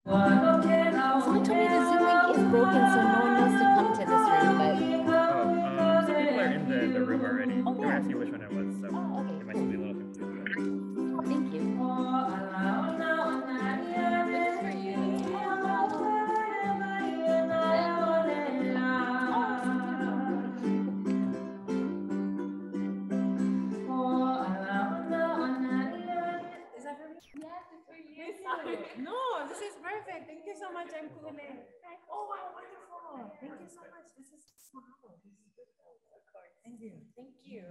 Someone told me the Zoom link is broken, so no one knows to come to this room, but... Some people are in the room already. Oh, they were asking which one it was, so okay, they might still be a little confused. Thank you. No, this is perfect. Thank you so much. I'm cool. Oh, wow, wonderful. Thank you so much. This is wow. This is good. Of course. Thank you. Thank you.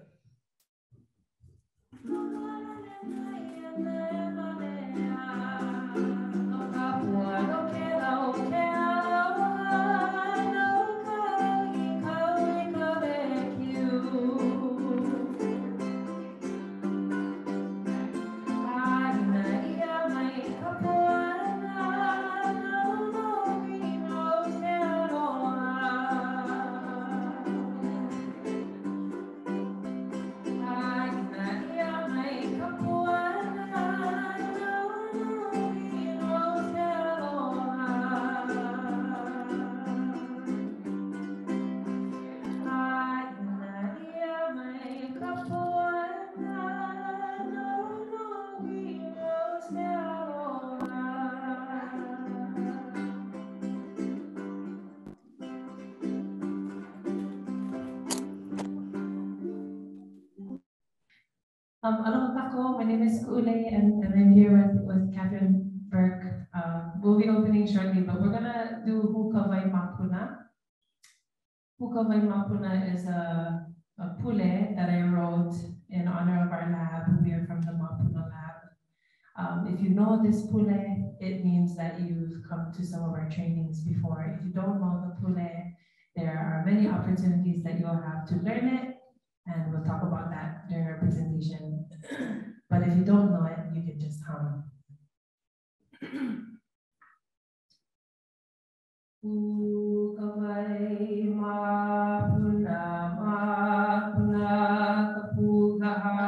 My name is Ule, and I'm here with Katherine Burke. We'll be opening shortly, but we're gonna do Hukawai Mapuna. Hukawai Mapuna is a pule that I wrote in honor of our lab. We are from the Mapuna lab. If you know this pule, it means that you've come to some of our trainings before. If you don't know the pule, there are many opportunities that you'll have to learn it, and we'll talk about that during our presentation. But if you don't know it, you can just hum. Ukawai mapuna mapuna kapugaha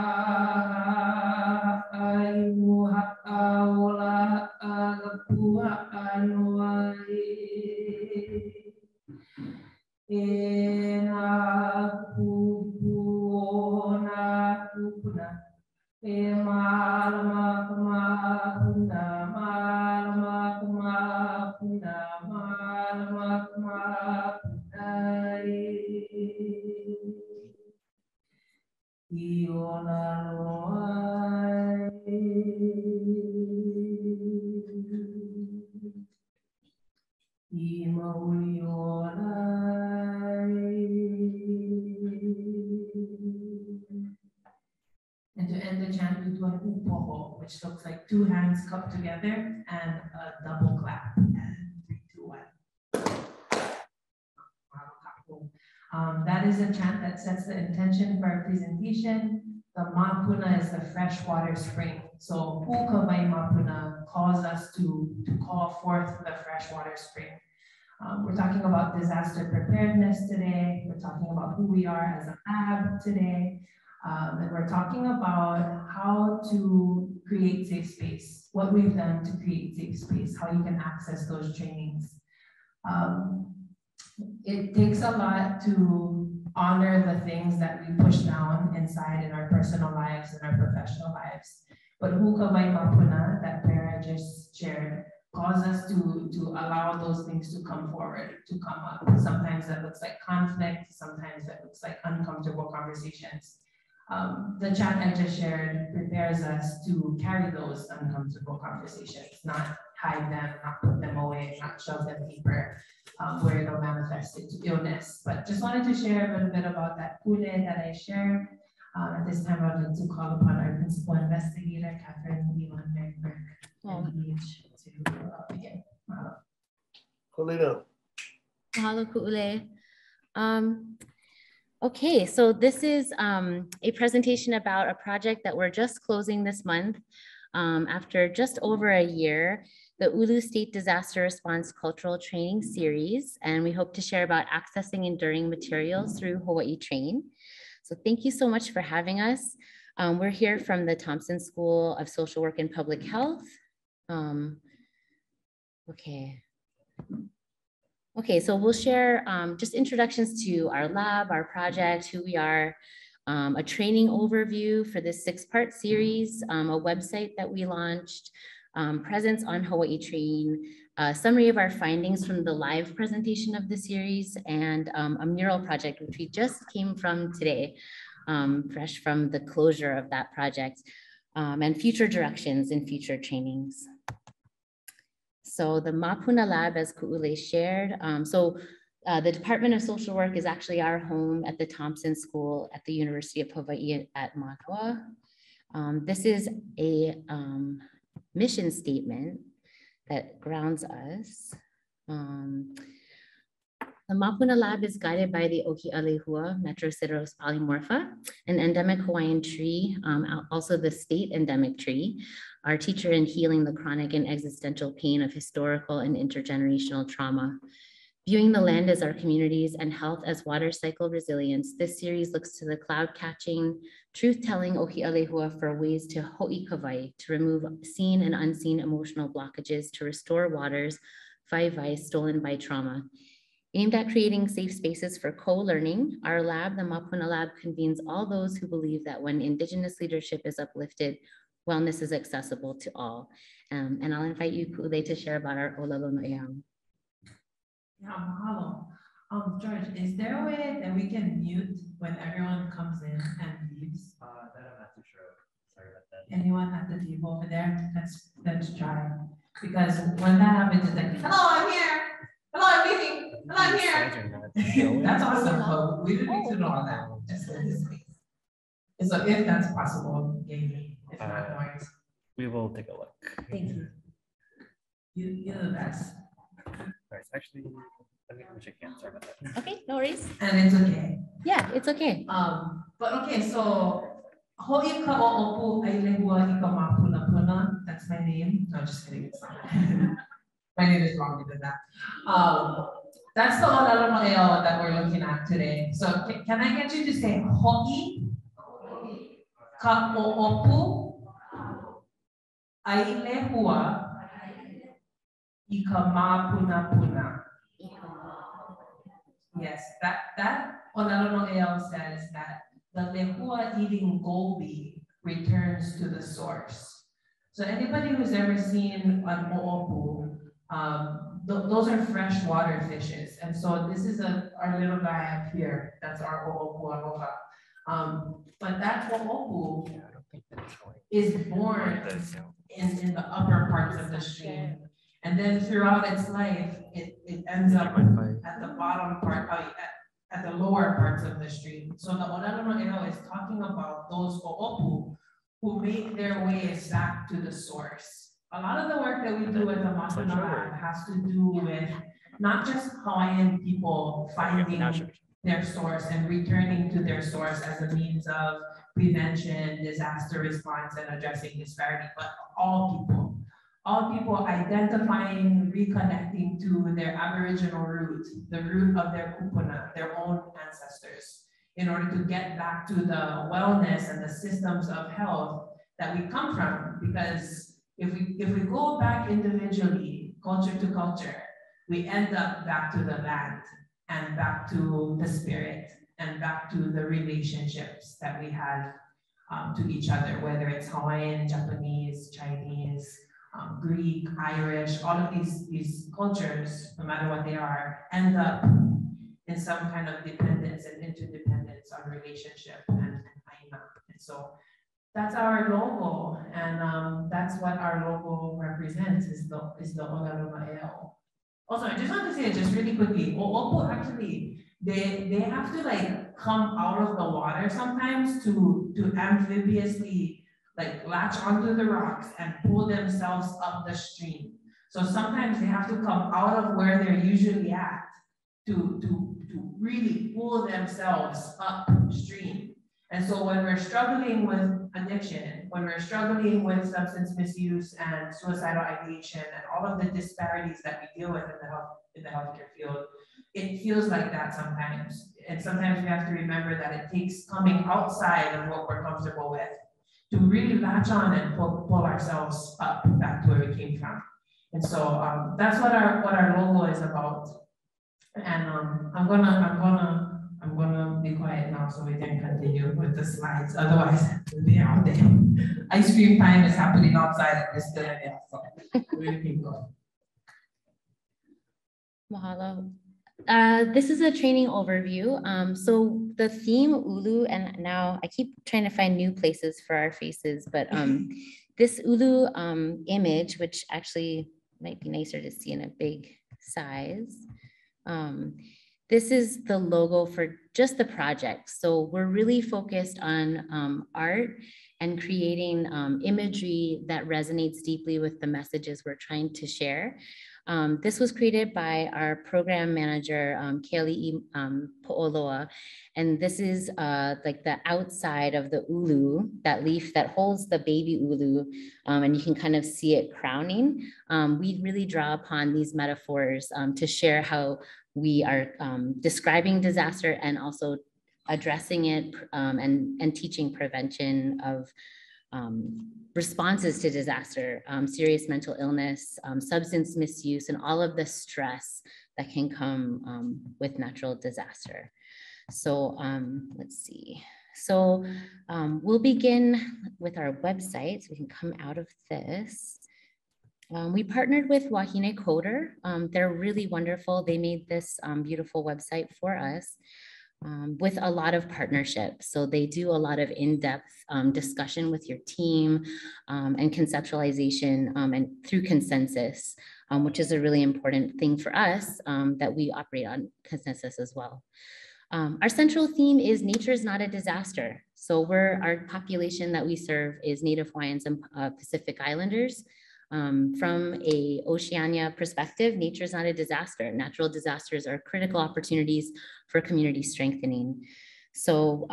ainu hakaula agapuha anuai ena kupuona kupuna malama kumapuna malama kumapuna malama kumapunai iona loai and to end the chant, we do an upoho, which looks like two hands cupped together and a double clap. And 3, 2, 1. That is a chant that sets the intention for our presentation. The mapuna is the freshwater spring. So Ukawai Mapuna calls us to call forth the freshwater spring. We're talking about disaster preparedness today. We're talking about who we are as a lab today. And we're talking about how to create safe space, what we've done to create safe space, how you can access those trainings. It takes a lot to honor the things that we push down inside in our personal lives and our professional lives. But Hukawai Mapuna, that Perreira just shared, cause us to allow those things to come forward, to come up. Sometimes that looks like conflict, sometimes that looks like uncomfortable conversations. The chat I just shared prepares us to carry those uncomfortable conversations, not hide them, not put them away, not shove them deeper, where it'll manifest into illness. But just wanted to share a little bit about that pule that I shared. At this time, I'd like to call upon our principal investigator, Katherine Burke, to begin. Mahalo ku'ule. Okay, so this is a presentation about a project that we're just closing this month. After just over a year, the Ulu State Disaster Response Cultural Training Series, and we hope to share about accessing enduring materials through Hawaii Train. So thank you so much for having us. We're here from the Thompson School of Social Work and Public Health. Okay. Okay, so we'll share just introductions to our lab, our project, who we are, a training overview for this 6-part series, a website that we launched, presence on Hawaii Train, a summary of our findings from the live presentation of the series, and a mural project, which we just came from today, fresh from the closure of that project, and future directions in future trainings. So the Mapuna Lab, as Ku'ule shared, the Department of Social Work is actually our home at the Thompson School at the University of Hawaii at Manoa. This is a mission statement that grounds us. The Mapuna Lab is guided by the Oki'alehua Metrosideros polymorpha, an endemic Hawaiian tree, also the state endemic tree, our teacher in healing the chronic and existential pain of historical and intergenerational trauma. Viewing the land as our communities and health as water cycle resilience, this series looks to the cloud-catching, truth-telling Oki'alehua for ways to ho'ikawai, to remove seen and unseen emotional blockages, to restore waters, whaiwai, stolen by trauma. Aimed at creating safe spaces for co-learning, our lab, the Mapuna Lab, convenes all those who believe that when Indigenous leadership is uplifted, wellness is accessible to all. And I'll invite you, Ku'ule, to share about our Olelo no Eam. Yeah, mahalo. George, is there a way that we can mute when everyone comes in and leaves? That I'm not too sure of. Sorry about that. Anyone at the table over there? Let's try. Because when that happens, it's like, hello, I'm here. Hello, I'm leaving. Hello, I'm here. That's awesome, but we didn't need to know all that. Just in this case. So if that's possible, maybe. If not, noise. We will take a look. Thank you. You're the best. Sorry, actually, let me check again. Sorry about that. Okay, no worries. And it's okay. Yeah, it's okay. But okay, so ho'i ka o'opu ailehua I ka mapuna puna. That's my name. No, just kidding. It's not. My name is longer than that. That's the olelo no eo that we're looking at today. So can I get you to say ho'i ka o'opu ailehua I ka mapuna puna. Yes, that olelo no eo says that the lehua eating goby returns to the source. So anybody who's ever seen an o'opu, those are freshwater fishes. And so this is our little guy up here. That's our o'opu aloha. But that o'opu is born in the upper parts of the stream. And then throughout its life, it ends up at the bottom part, at the lower parts of the stream. So the olelo no eo is talking about those o'opu who make their ways back to the source. A lot of the work that we do at the Mapuna Lab has to do with not just Hawaiian people finding their source and returning to their source as a means of prevention, disaster response, and addressing disparity, but all people. All people identifying, reconnecting to their Aboriginal root, the root of their kupuna, their own ancestors, in order to get back to the wellness and the systems of health that we come from. Because if we go back individually, culture to culture, we end up back to the land and back to the spirit and back to the relationships that we have to each other, whether it's Hawaiian, Japanese, Chinese, Greek, Irish, all of these cultures, no matter what they are, end up in some kind of dependence and interdependence on relationship and aina. And so that's our logo, and that's what our logo represents, is the olelo no eo. Also, I just want to say just really quickly, o'opu actually, they have to like come out of the water sometimes to amphibiously like latch onto the rocks and pull themselves up the stream. So sometimes they have to come out of where they're usually at to really pull themselves upstream. And so when we're struggling with addiction, when we're struggling with substance misuse and suicidal ideation and all of the disparities that we deal with in the healthcare field, it feels like that sometimes. And sometimes we have to remember that it takes coming outside of what we're comfortable with to really latch on and pull ourselves up back to where we came from. And so that's what our logo is about. And I'm gonna be quiet now so we can continue with the slides. Otherwise, we'll be out there. Ice cream time is happening outside and we're still in there. So we're gonna keep going. Mahalo. This is a training overview. So the theme Ulu, and now I keep trying to find new places for our faces, but this Ulu image, which actually might be nicer to see in a big size. This is the logo for just the project. So we're really focused on art and creating imagery that resonates deeply with the messages we're trying to share. This was created by our program manager, Kaylee Po'oloa. And this is like the outside of the ulu, that leaf that holds the baby ulu, and you can kind of see it crowning. We really draw upon these metaphors to share how we are describing disaster and also addressing it and teaching prevention of responses to disaster, serious mental illness, substance misuse, and all of the stress that can come with natural disaster. So let's see. So we'll begin with our website. So we can come out of this. We partnered with Wahine Coder. They're really wonderful. They made this beautiful website for us. With a lot of partnership. So they do a lot of in-depth discussion with your team and conceptualization and through consensus, which is a really important thing for us that we operate on consensus as well. Our central theme is nature is not a disaster. So our population that we serve is Native Hawaiians and Pacific Islanders. From a Oceania perspective, nature is not a disaster. Natural disasters are critical opportunities for community strengthening. So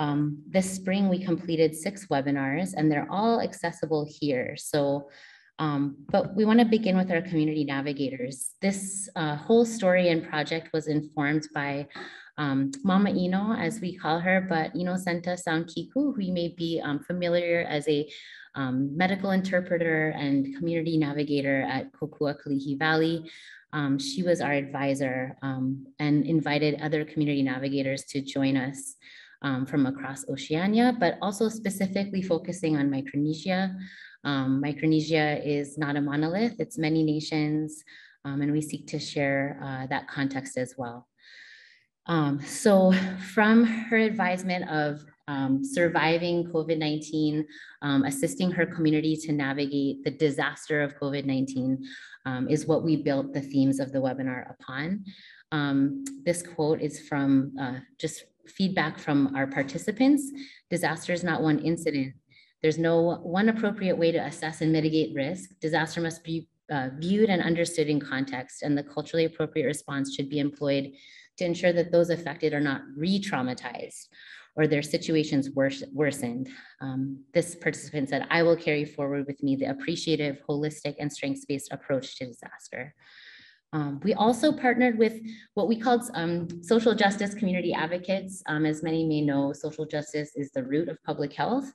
this spring we completed 6 webinars and they're all accessible here. So, but we want to begin with our community navigators. This whole story and project was informed by Mama Ino, as we call her, but Inocenta Saunkiku, who you may be familiar as a medical interpreter and community navigator at Kokua Kalihi Valley. She was our advisor and invited other community navigators to join us from across Oceania, but also specifically focusing on Micronesia. Micronesia is not a monolith, it's many nations, and we seek to share that context as well. So from her advisement of surviving COVID-19, assisting her community to navigate the disaster of COVID-19 is what we built the themes of the webinar upon. This quote is from just feedback from our participants. Disaster is not one incident. There's no one appropriate way to assess and mitigate risk. Disaster must be viewed and understood in context, and the culturally appropriate response should be employed to ensure that those affected are not re-traumatized or their situations worsened. This participant said, I will carry forward with me the appreciative, holistic, and strengths-based approach to disaster. We also partnered with what we called social justice community advocates. As many may know, social justice is the root of public health.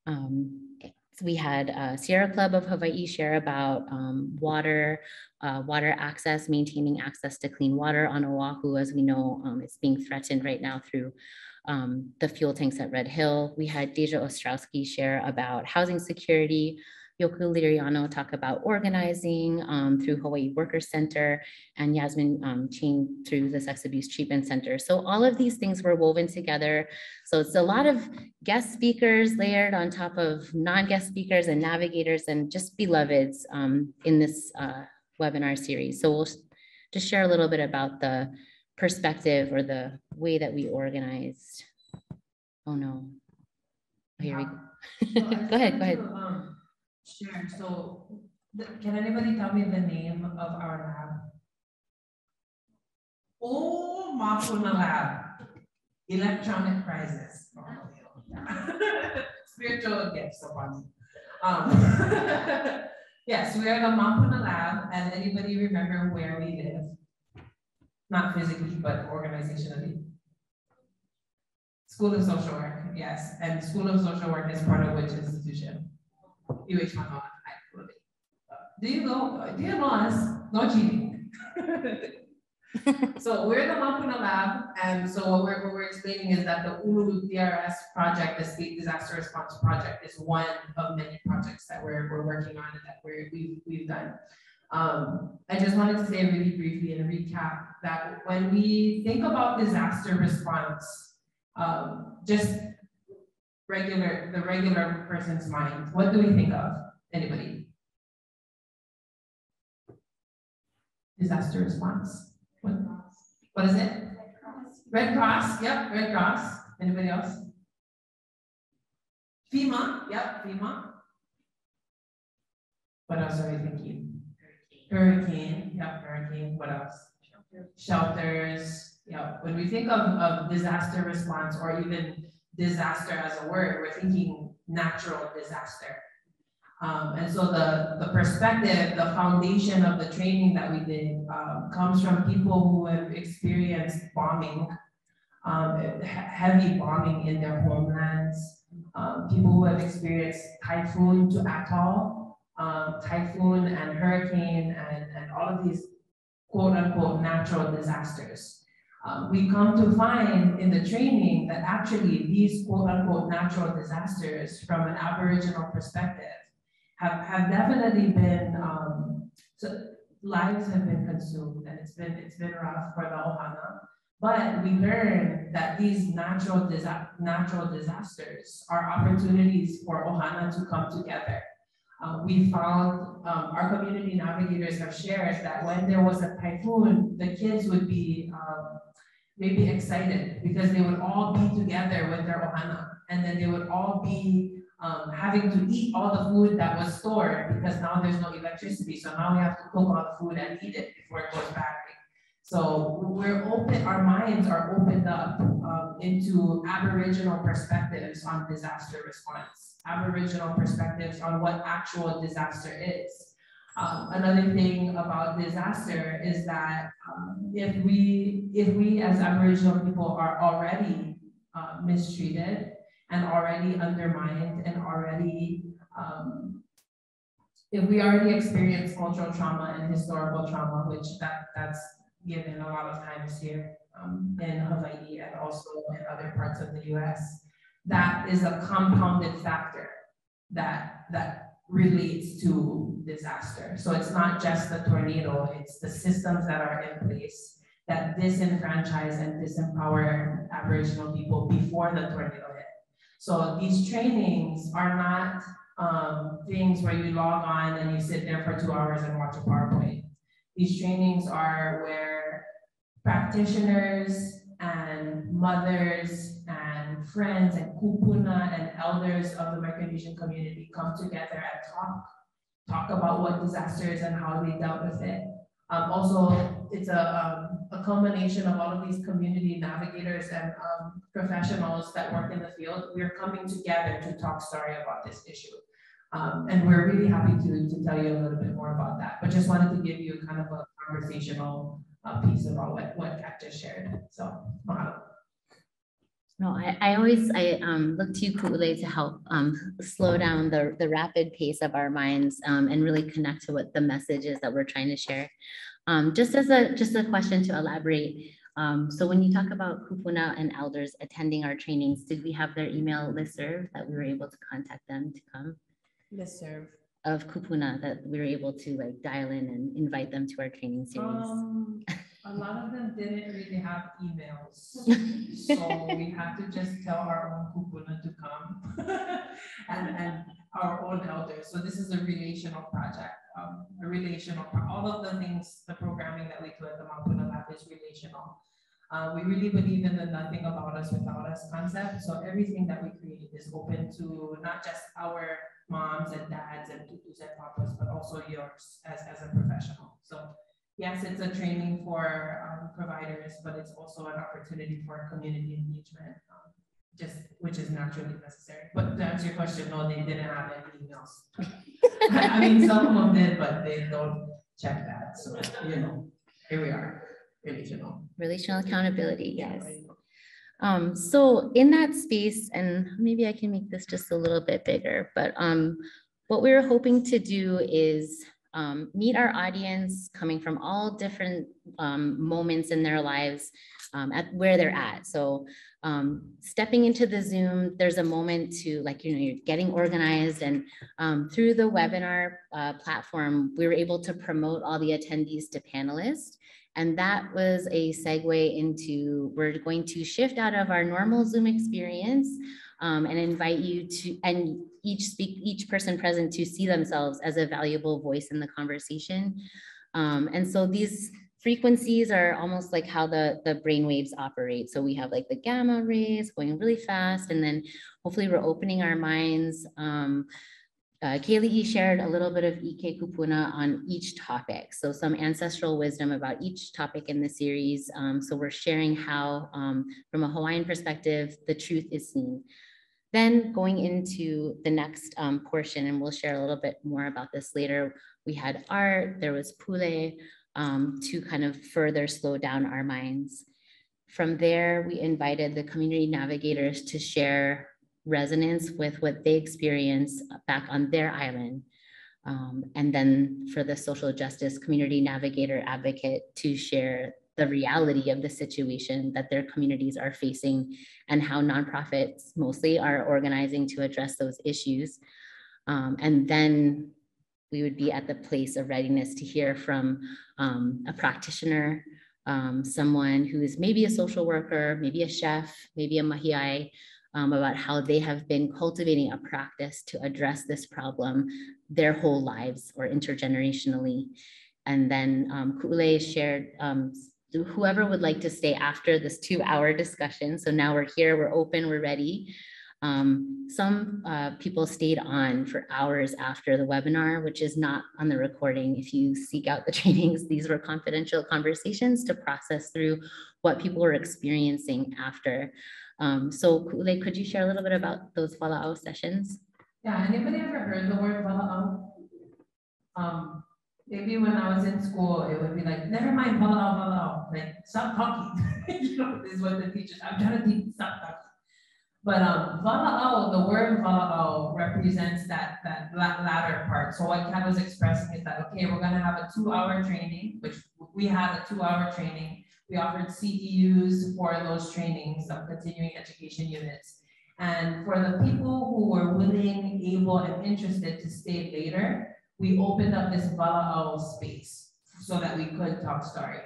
So we had Sierra Club of Hawaii share about water access, maintaining access to clean water on Oahu. As we know, it's being threatened right now through the fuel tanks at Red Hill. We had Deja Ostrowski share about housing security, Yoku Liriano talk about organizing through Hawaii Worker Center, and Yasmin Ching through the Sex Abuse Treatment Center. So all of these things were woven together. So it's a lot of guest speakers layered on top of non-guest speakers and navigators and just beloveds in this webinar series. So we'll just share a little bit about the perspective or the way that we organized. Oh no, here we go. Go ahead. Sure. So can anybody tell me the name of our lab? Oh, Mapuna Lab. Electronic prizes. Spiritual gifts upon yes, we are the Mapuna Lab, and anybody remember where we live? Not physically, but organizationally. School of Social Work, yes. And School of Social Work is part of which institution? UH Manoa. Do you know us? No cheating. So we're the Mapuna Lab, and so what we're explaining is that the Ulu DRS project, the State Disaster Response Project, is one of many projects that we're working on and that we've done. I just wanted to say really briefly and recap that when we think about disaster response, just the regular person's mind, what do we think of? Anybody? Disaster response. What is it? Red Cross. Yep, Red Cross. Anybody else? FEMA. Yep, FEMA. What else are we thinking? Hurricane. Yep, hurricane. What else? Shelters. Yep. When we think of disaster response or even disaster as a word, we're thinking natural disaster. And so the perspective, the foundation of the training that we did comes from people who have experienced bombing, heavy bombing in their homelands, people who have experienced typhoon to atoll, typhoon and hurricane and all of these quote unquote natural disasters. We come to find in the training that actually these quote unquote natural disasters from an Aboriginal perspective have definitely been, so lives have been consumed and it's been rough for the Ohana, but we learned that these natural disasters are opportunities for Ohana to come together. We found, our community navigators have shared that when there was a typhoon, the kids would be maybe excited because they would all be together with their Ohana, and then they would all be having to eat all the food that was stored because now there's no electricity. So now we have to cook all the food and eat it before it goes bad. So we're open, our minds are opened up into Aboriginal perspectives on disaster response, Aboriginal perspectives on what actual disaster is. Another thing about disaster is that if we as Aboriginal people are already mistreated and already undermined and already, if we already experience cultural trauma and historical trauma, which that's given a lot of times here in Hawaii and also in other parts of the US, that is a compounded factor that relates to disaster. So it's not just the tornado, it's the systems that are in place that disenfranchise and disempower Aboriginal people before the tornado hit. So these trainings are not things where you log on and you sit there for 2 hours and watch a PowerPoint. These trainings are where practitioners and mothers and friends and kupuna and elders of the Micronesian community come together and talk about what disaster is and how they dealt with it. Also, it's a culmination of all of these community navigators and professionals that work in the field. We're coming together to talk story about this issue. And we're really happy to tell you a little bit more about that, but just wanted to give you kind of a conversational piece about what Kat just shared. So, mahalo. No, I always look to you, Ku'ule, to help slow down the rapid pace of our minds and really connect to what the message is that we're trying to share. Just a question to elaborate. So when you talk about kupuna and elders attending our trainings, did we have their email listserv that we were able to contact them to come? Listserv of kupuna that we were able to like dial in and invite them to our training series. A lot of them didn't really have emails, so we had to just tell our own kupuna to come and our own elders. So this is a relational project, all of the things, the programming that we do at the Mapuna Lab is relational. We really believe in the nothing about us without us concept. So everything that we create is open to not just our moms and dads and tutus and papas, but also yours as a professional. So yes, it's a training for providers, but it's also an opportunity for community engagement, which is naturally necessary. But to answer your question, no, they didn't have any emails. I mean, some of them did, but they don't check that. So, here we are, relational accountability, yes. So in that space, and maybe I can make this just a little bit bigger, but what we were hoping to do is meet our audience coming from all different moments in their lives at where they're at. So stepping into the Zoom, there's a moment to you're getting organized, and through the webinar platform, we were able to promote all the attendees to panelists. And that was a segue into, we're going to shift out of our normal Zoom experience and invite you to, and each person present to see themselves as a valuable voice in the conversation. And so these frequencies are almost like how the brain waves operate. So we have like the gamma rays going really fast, and then hopefully we're opening our minds. Kaylee shared a little bit of Ike Kupuna on each topic. So some ancestral wisdom about each topic in the series. So we're sharing how, from a Hawaiian perspective, the truth is seen. Then going into the next portion, and we'll share a little bit more about this later, we had art, there was pule, to kind of further slow down our minds. From there, we invited the community navigators to share resonance with what they experienced back on their island. And then for the social justice community navigator advocate to share the reality of the situation that their communities are facing and how nonprofits mostly are organizing to address those issues. And then we would be at the place of readiness to hear from a practitioner, someone who is maybe a social worker, maybe a chef, maybe a mahiai, about how they have been cultivating a practice to address this problem their whole lives or intergenerationally. And then Ku'ule shared, whoever would like to stay after this 2-hour discussion. So now we're here, we're open, we're ready. Some people stayed on for hours after the webinar, which is not on the recording. If you seek out the trainings, these were confidential conversations to process through what people were experiencing after. So Ku'ule, could you share a little bit about those wala'au sessions? Yeah, anybody ever heard the word wala'au? Maybe when I was in school, it would be like, never mind, wala'au, like, stop talking. You know, this is what the teachers, I'm trying to teach, stop talking. But wala'au, the word wala'au represents that latter part. So what Kat was expressing is that, okay, we're gonna have a 2-hour training, which we had a 2-hour training. We offered CEUs for those trainings, some continuing education units. And for the people who were willing, able, and interested to stay later, we opened up this wala'au space so that we could talk story.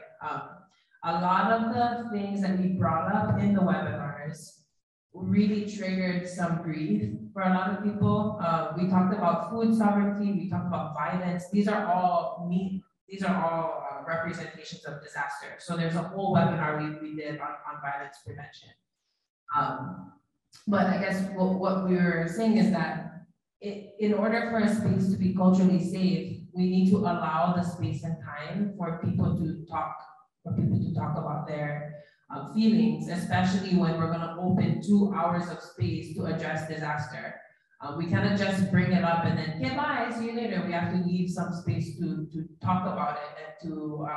A lot of the things that we brought up in the webinars really triggered some grief for a lot of people. We talked about food sovereignty, we talked about violence. These are all representations of disaster. So there's a whole webinar we did on violence prevention. But I guess what we were saying is that in order for a space to be culturally safe, we need to allow the space and time for people to talk about their feelings, especially when we're going to open 2 hours of space to address disaster. We cannot just bring it up and then, okay, bye, see you later. We have to leave some space to talk about it and to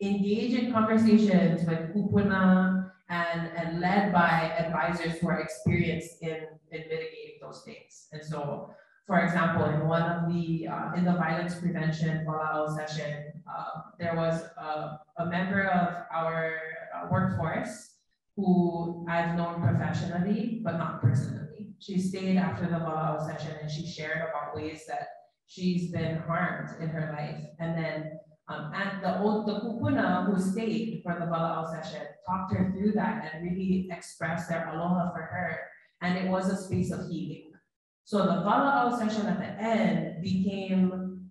engage in conversations with kupuna and led by advisors who are experienced in mitigating those things. And so, for example, in one of the, in the violence prevention wala'au session, there was a member of our workforce who I've known professionally, but not personally. She stayed after the wala'au session and she shared about ways that she's been harmed in her life. And then and the kupuna who stayed for the wala'au session talked her through that and really expressed their aloha for her. And it was a space of healing. So the wala'au session at the end became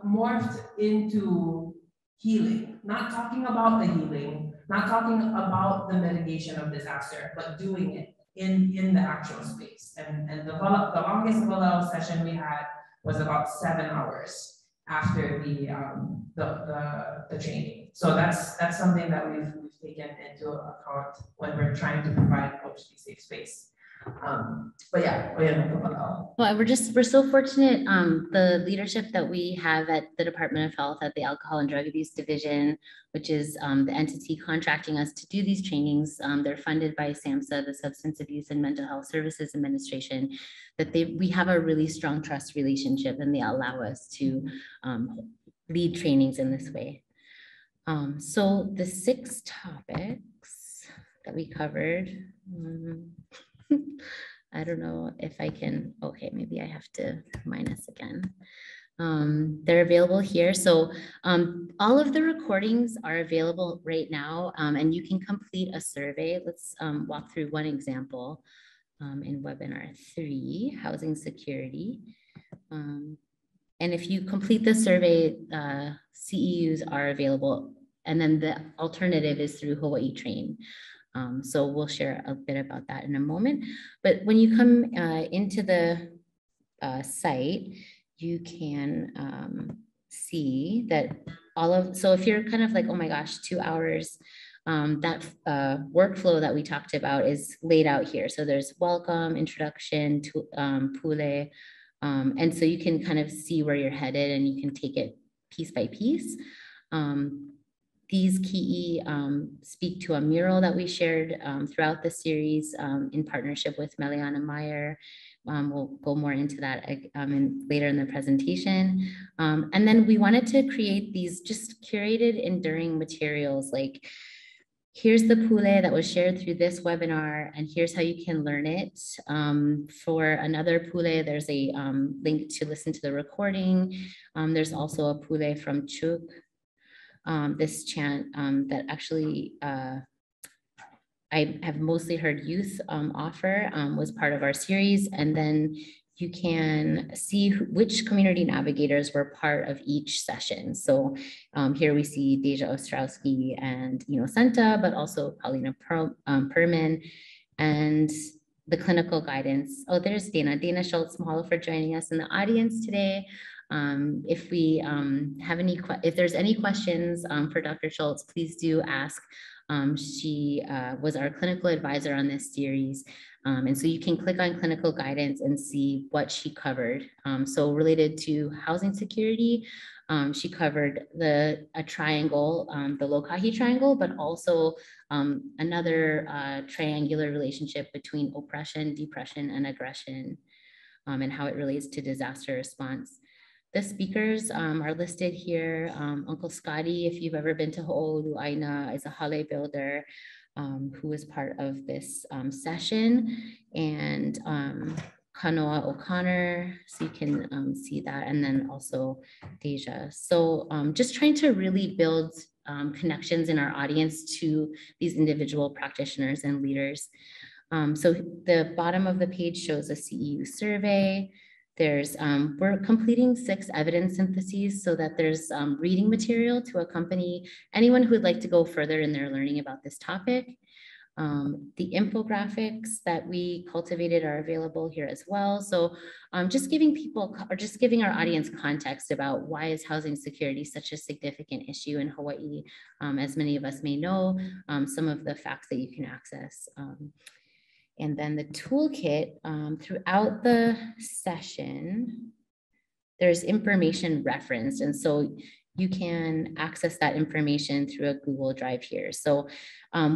morphed into healing, not talking about the healing, not talking about the mitigation of disaster, but doing it in the actual space. And the longest wala'au session we had was about 7 hours after the training. So that's something that we've taken into account when we're trying to provide a culturally safe space. But yeah, Well, we're so fortunate. The leadership that we have at the Department of Health at the Alcohol and Drug Abuse Division, which is the entity contracting us to do these trainings. They're funded by SAMHSA, the Substance Abuse and Mental Health Services Administration, that we have a really strong trust relationship and they allow us to lead trainings in this way. So the 6 topics that we covered, I don't know if I can, okay, maybe I have to minus again. They're available here. So all of the recordings are available right now and you can complete a survey. Let's walk through one example in webinar 3, housing security. And if you complete the survey, CEUs are available. And then the alternative is through Hawaii Train. So we'll share a bit about that in a moment. But when you come into the site, you can see that so if you're kind of like, oh my gosh, 2 hours, that workflow that we talked about is laid out here. So there's welcome, introduction, to pule, and so you can kind of see where you're headed and you can take it piece by piece. These ki'i speak to a mural that we shared throughout the series in partnership with Meliana Meyer. We'll go more into that later in the presentation. And then we wanted to create these just curated enduring materials, like here's the pule that was shared through this webinar, and here's how you can learn it. For another pule, there's a link to listen to the recording. There's also a pule from Chuk. This chant that actually I have mostly heard youth offer was part of our series. And then you can see which community navigators were part of each session. So here we see Deja Ostrowski and Senta, but also Paulina Perman and the clinical guidance. Oh, there's Dana. Dana Schultz, mahalo for joining us in the audience today. If we if there's any questions for Dr. Schultz, please do ask. She was our clinical advisor on this series. And so you can click on clinical guidance and see what she covered. So related to housing security, she covered a triangle, the Lokahi triangle, but also another triangular relationship between oppression, depression, and aggression, and how it relates to disaster response. The speakers are listed here. Uncle Scotty, if you've ever been to Ho'olu'aina, is a hale builder who was part of this session, and Kanoa O'Connor, so you can see that, and then also Deja. So just trying to really build connections in our audience to these individual practitioners and leaders. So the bottom of the page shows a CEU survey. There's, we're completing 6 evidence syntheses so that there's reading material to accompany anyone who would like to go further in their learning about this topic. The infographics that we cultivated are available here as well. So just giving people, or just giving our audience context about why is housing security such a significant issue in Hawaii. As many of us may know, some of the facts that you can access. And then the toolkit, throughout the session, there's information referenced. And so you can access that information through a Google Drive here. So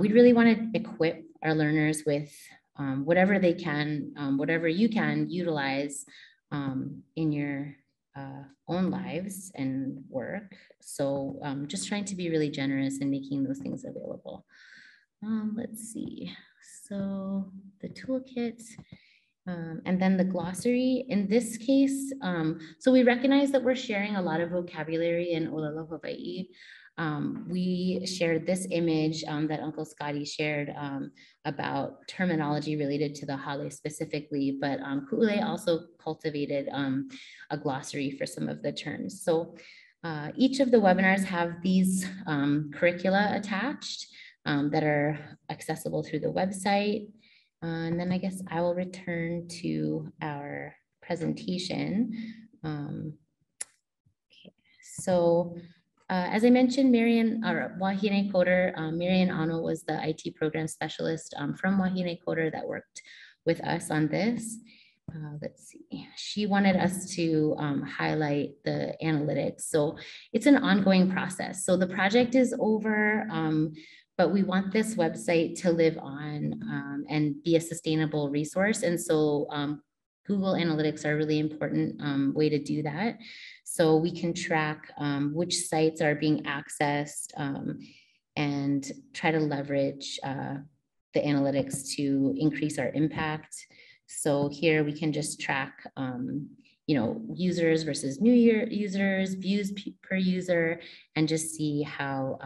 we really want to equip our learners with whatever they can, whatever you can utilize in your own lives and work. So just trying to be really generous in making those things available. Let's see. So the toolkit, and then the glossary. In this case, so we recognize that we're sharing a lot of vocabulary in Olelo Hawaii. We shared this image that Uncle Scotty shared about terminology related to the hale specifically, but Ku'ule also cultivated a glossary for some of the terms. So each of the webinars have these curricula attached that are accessible through the website. And then I guess I will return to our presentation. Okay. So as I mentioned, Wahine Coder, Marian Ano was the IT program specialist from Wahine Coder that worked with us on this. Let's see, she wanted us to highlight the analytics. So it's an ongoing process. So the project is over, but we want this website to live on and be a sustainable resource. And so Google Analytics are a really important way to do that. So we can track which sites are being accessed and try to leverage the analytics to increase our impact. So here we can just track, users versus new users, views per user, and just see how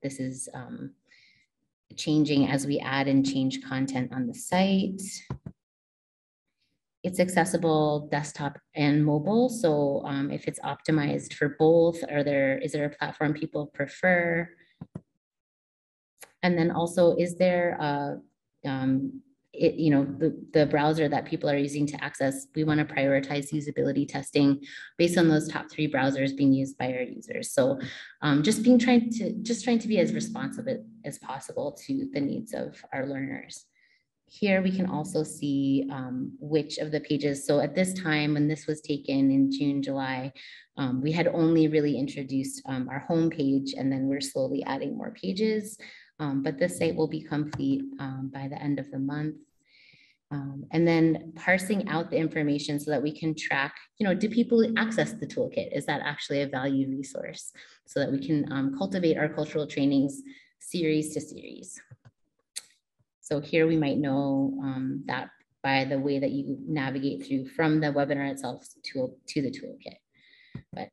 this is changing as we add and change content on the site. It's accessible desktop and mobile. So if it's optimized for both, is there a platform people prefer? And then also, is there the browser that people are using to access? We want to prioritize usability testing based on those top 3 browsers being used by our users. So just trying to be as responsive as possible to the needs of our learners. Here we can also see which of the pages. So at this time, when this was taken in June, July, we had only really introduced our home page, and then we're slowly adding more pages. But this site will be complete by the end of the month. And then parsing out the information so that we can track, do people access the toolkit? Is that actually a valued resource? So that we can cultivate our cultural trainings series to series. So here we might know that by the way that you navigate through from the webinar itself to the toolkit. But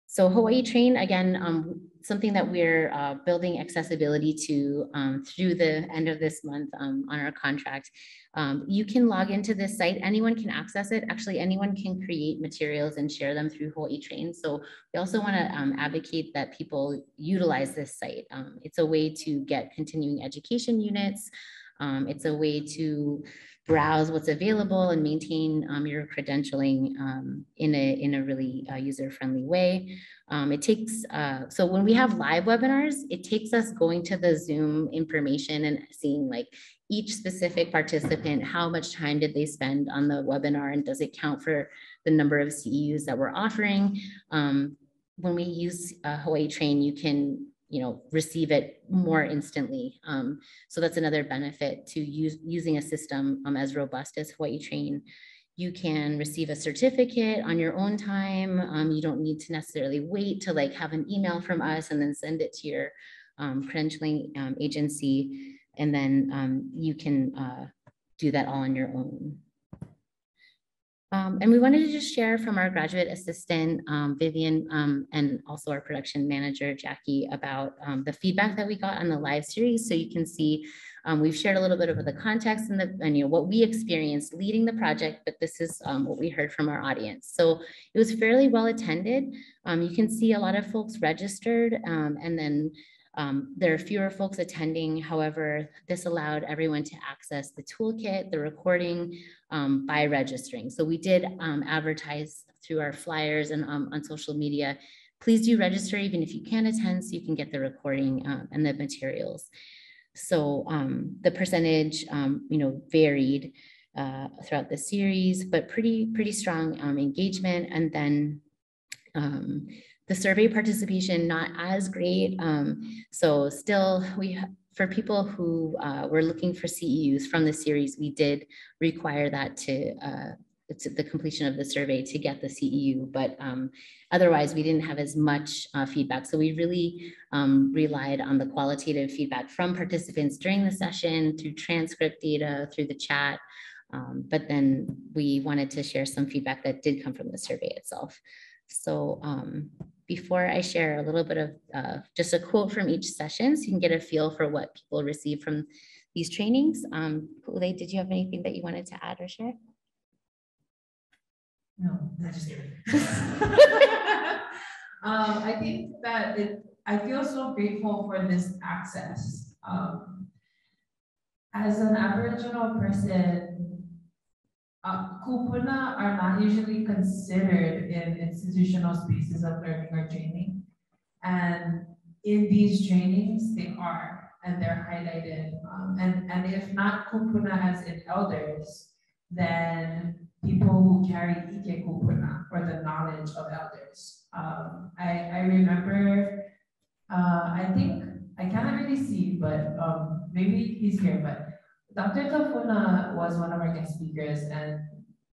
so Hawaii Train, again, something that we're building accessibility to through the end of this month on our contract. You can log into this site, anyone can access it. Actually, anyone can create materials and share them through Hawaii Train. So we also want to advocate that people utilize this site. It's a way to get continuing education units. It's a way to browse what's available and maintain your credentialing in a really user-friendly way. It takes, so when we have live webinars, it takes us going to the Zoom information and seeing like each specific participant, how much time did they spend on the webinar, and does it count for the number of CEUs that we're offering? When we use Hawaii Train, you can receive it more instantly. So that's another benefit to using a system as robust as Hawaii Train. You can receive a certificate on your own time. You don't need to necessarily wait to have an email from us and then send it to your credentialing agency. And then you can do that all on your own. And we wanted to just share from our graduate assistant, Vivian, and also our production manager, Jackie, about the feedback that we got on the live series. So you can see we've shared a little bit of the context and what we experienced leading the project, but this is what we heard from our audience. So it was fairly well attended. You can see a lot of folks registered, and then there are fewer folks attending. However, this allowed everyone to access the toolkit, the recording by registering. So we did advertise through our flyers and on social media. Please do register even if you can't attend so you can get the recording and the materials. So the percentage, varied throughout the series, but pretty strong engagement. And then the survey participation, not as great. So still, for people who were looking for CEUs from the series, we did require that to the completion of the survey to get the CEU, but otherwise we didn't have as much feedback. So we really relied on the qualitative feedback from participants during the session, through transcript data, through the chat. But then we wanted to share some feedback that did come from the survey itself. So before I share a little bit of just a quote from each session, so you can get a feel for what people receive from these trainings. Ule, did you have anything that you wanted to add or share? No, that's just kidding. I think that I feel so grateful for this access. As an Aboriginal person, kupuna are not usually considered in institutional spaces of learning or training. And in these trainings, they are. and they're highlighted. And if not kupuna as in elders, then people who carry ike kupuna, or the knowledge of elders. I remember, I think, I cannot really see, but maybe he's here, but Dr. Tafuna was one of our guest speakers, and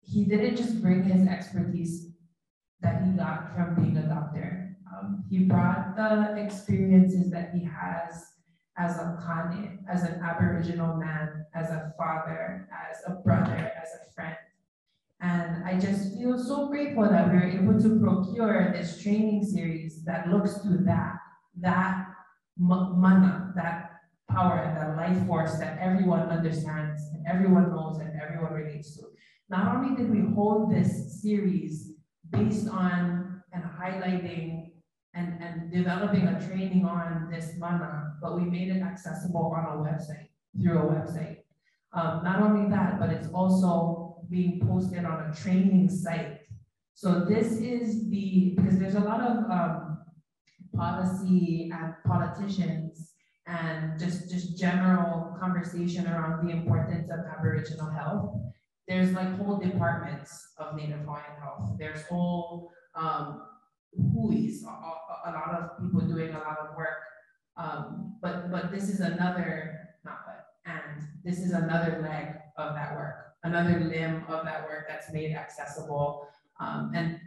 he didn't just bring his expertise that he got from being a doctor. He brought the experiences that he has as a Kane, as an Aboriginal man, as a father, as a brother, as a friend. And I just feel so grateful that we were able to procure this training series that looks to that mana, that power, that life force that everyone understands and everyone knows and everyone relates to. Not only did we hold this series based on and highlighting and developing a training on this mana, but we made it accessible on a website, through a website. Not only that, but it's also being posted on a training site. So this is because there's a lot of policy and politicians and just general conversation around the importance of Aboriginal health. There's like whole departments of Native Hawaiian health. There's whole hui's, a lot of people doing a lot of work. But this is another, this is another leg of that work, another limb of that work that's made accessible and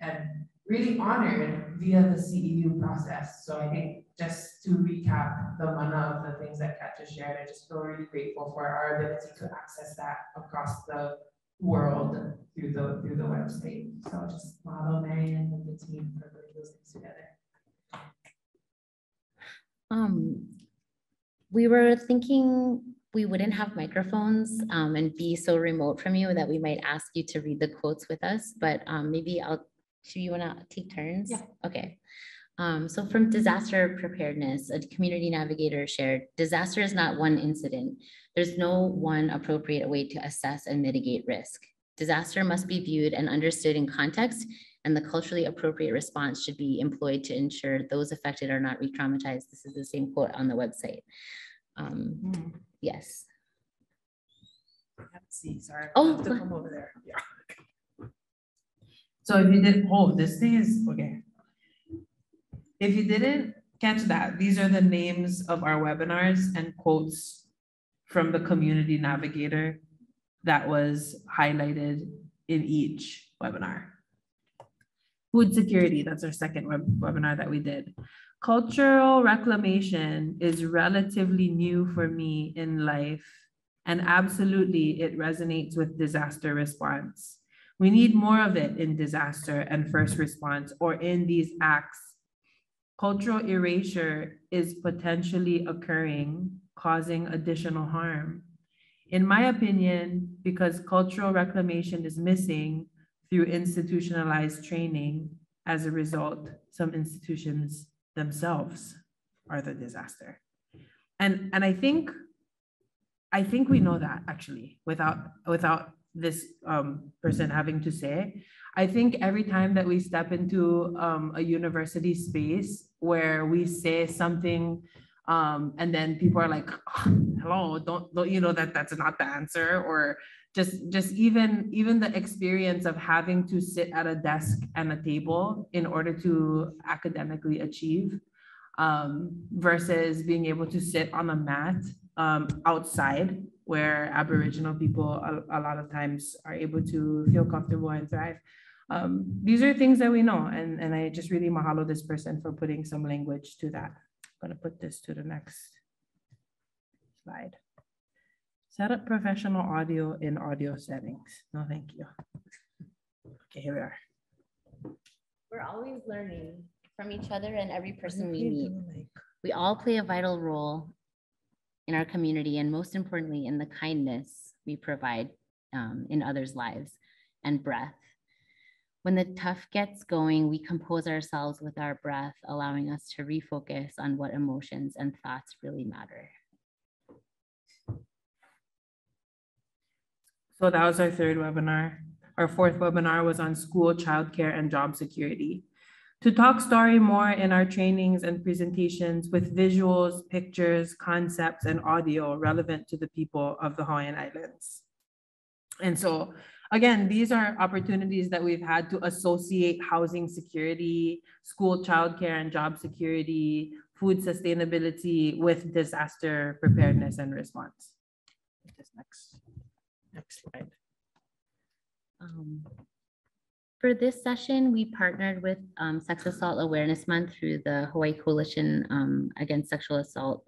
really honored via the CEU process. So I think just to recap the mana of the things that Kat just shared, I just feel really grateful for our ability to access that across the world through the website. So just mahalo Marian and the team for putting those things together. We were thinking we wouldn't have microphones and be so remote from you that we might ask you to read the quotes with us, but maybe do you want to take turns? Yeah. Okay. So from disaster preparedness, a community navigator shared, disaster is not one incident. There's no one appropriate way to assess and mitigate risk. Disaster must be viewed and understood in context, and the culturally appropriate response should be employed to ensure those affected are not re-traumatized. This is the same quote on the website. Yes. Let's see, sorry. Oh, to come over there. Yeah. So if you did, this thing is, okay. If you didn't catch that, these are the names of our webinars and quotes from the community navigator that was highlighted in each webinar. Food security, that's our second webinar that we did. Cultural reclamation is relatively new for me in life, and absolutely it resonates with disaster response. We need more of it in disaster and first response, or in these acts. Cultural erasure is potentially occurring, causing additional harm. In my opinion, because cultural reclamation is missing through institutionalized training, as a result, some institutions themselves are the disaster. And I think we know that actually without this person having to say. I think every time that we step into a university space where we say something and then people are like, oh, hello, don't you know that that's not the answer? Or just even the experience of having to sit at a desk and a table in order to academically achieve versus being able to sit on a mat outside where Aboriginal people a lot of times are able to feel comfortable and thrive. These are things that we know, and I just really mahalo this person for putting some language to that. I'm gonna put this to the next slide. Set up professional audio in audio settings. No, thank you. Okay, here we are. We're always learning from each other and every person we meet. We all play a vital role in our community, and most importantly, in the kindness we provide in others' lives and breath. When the tough gets going, we compose ourselves with our breath, allowing us to refocus on what emotions and thoughts really matter. So that was our third webinar. Our fourth webinar was on school, childcare, and job security. To talk story more in our trainings and presentations with visuals, pictures, concepts, and audio relevant to the people of the Hawaiian Islands. And so, again, these are opportunities that we've had to associate housing security, school childcare and job security, food sustainability with disaster preparedness and response. This next slide. For this session, we partnered with Sex Assault Awareness Month through the Hawaii Coalition Against Sexual Assault.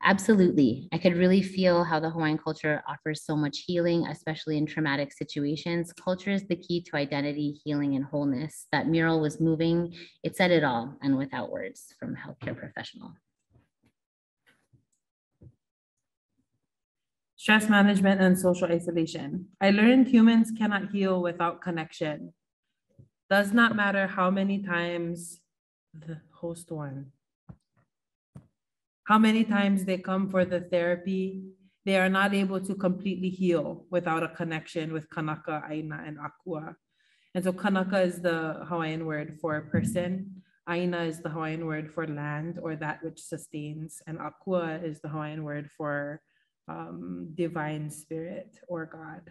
Absolutely, I could really feel how the Hawaiian culture offers so much healing, especially in traumatic situations. Culture is the key to identity, healing, and wholeness. That mural was moving. It said it all, and without words, from a healthcare professional. Stress management and social isolation. I learned humans cannot heal without connection. Does not matter how many times the host one, how many times they come for the therapy, they are not able to completely heal without a connection with kanaka, aina, and akua. And so kanaka is the Hawaiian word for person. Aina is the Hawaiian word for land or that which sustains. And akua is the Hawaiian word for divine spirit or God.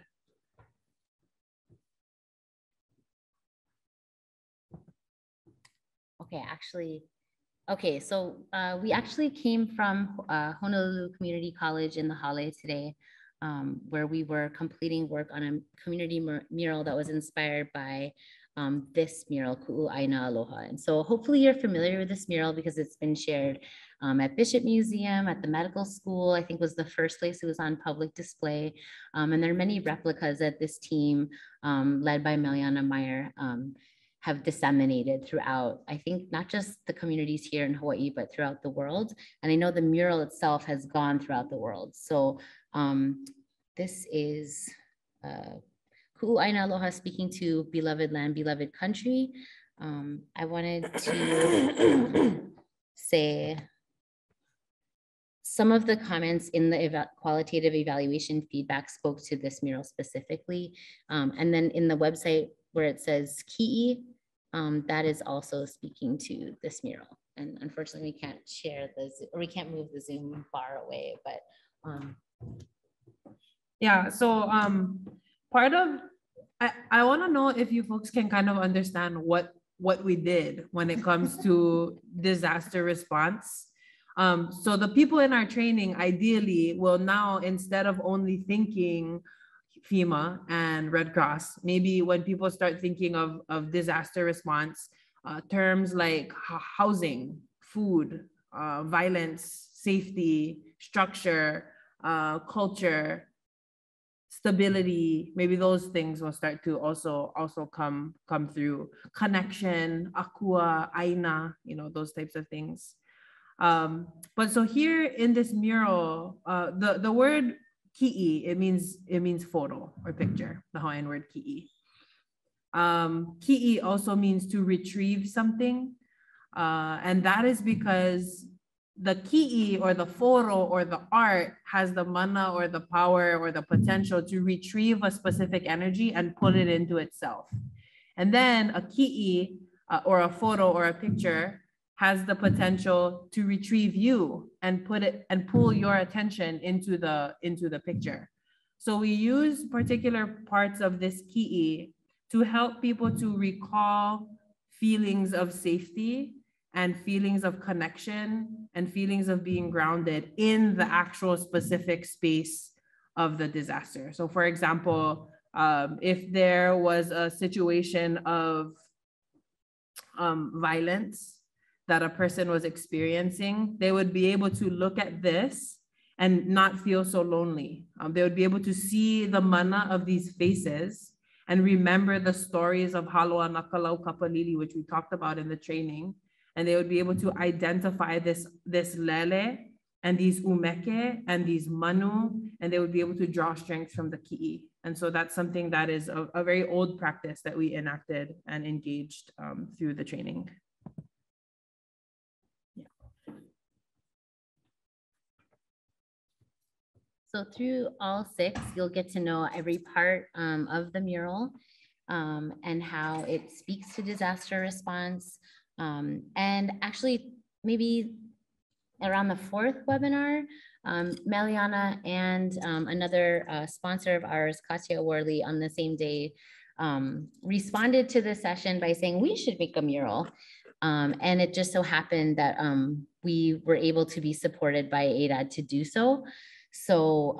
Okay, so we actually came from Honolulu Community College in the Hale today, where we were completing work on a community mural that was inspired by this mural, Ku'u Aina Aloha. And so hopefully you're familiar with this mural because it's been shared at Bishop Museum, at the medical school, I think was the first place it was on public display. And there are many replicas that this team, led by Meliana Meyer, have disseminated throughout, I think, not just the communities here in Hawaii, but throughout the world. And I know the mural itself has gone throughout the world. So this is Ku'u Aina Aloha speaking to beloved land, beloved country. I wanted to say some of the comments in the qualitative evaluation feedback spoke to this mural specifically. And then in the website where it says Ki'i, that is also speaking to this mural. And unfortunately, we can't share or we can't move the Zoom bar away, but. Yeah, so part of, I wanna know if you folks can kind of understand what we did when it comes to disaster response. So the people in our training ideally will now, instead of only thinking FEMA and Red Cross, maybe when people start thinking of disaster response, terms like housing, food, violence, safety, structure, culture, stability, maybe those things will start to also come through. Connection, akua, aina, those types of things. But so here in this mural, the word ki'i, it means photo or picture, the Hawaiian word ki'i. Ki'i also means to retrieve something. And that is because the ki'i or the photo or the art has the mana or the power or the potential to retrieve a specific energy and put it into itself. And then a ki'i or a photo or a picture has the potential to retrieve you and put it and pull your attention into the picture. So we use particular parts of this ki'i to help people to recall feelings of safety and feelings of connection and feelings of being grounded in the actual specific space of the disaster. So for example, if there was a situation of violence that a person was experiencing, they would be able to look at this and not feel so lonely. They would be able to see the mana of these faces and remember the stories of Haloa Nakalau Kapalili, which we talked about in the training. And they would be able to identify this lele and these umeke and these manu, and they would be able to draw strength from the ki'i. And so that's something that is a very old practice that we enacted and engaged through the training. So through all 6, you'll get to know every part of the mural. and how it speaks to disaster response. And actually, maybe around the fourth webinar, Meliana and another sponsor of ours, Katya Worley, on the same day, responded to the session by saying we should make a mural. And it just so happened that we were able to be supported by ADAD to do so. So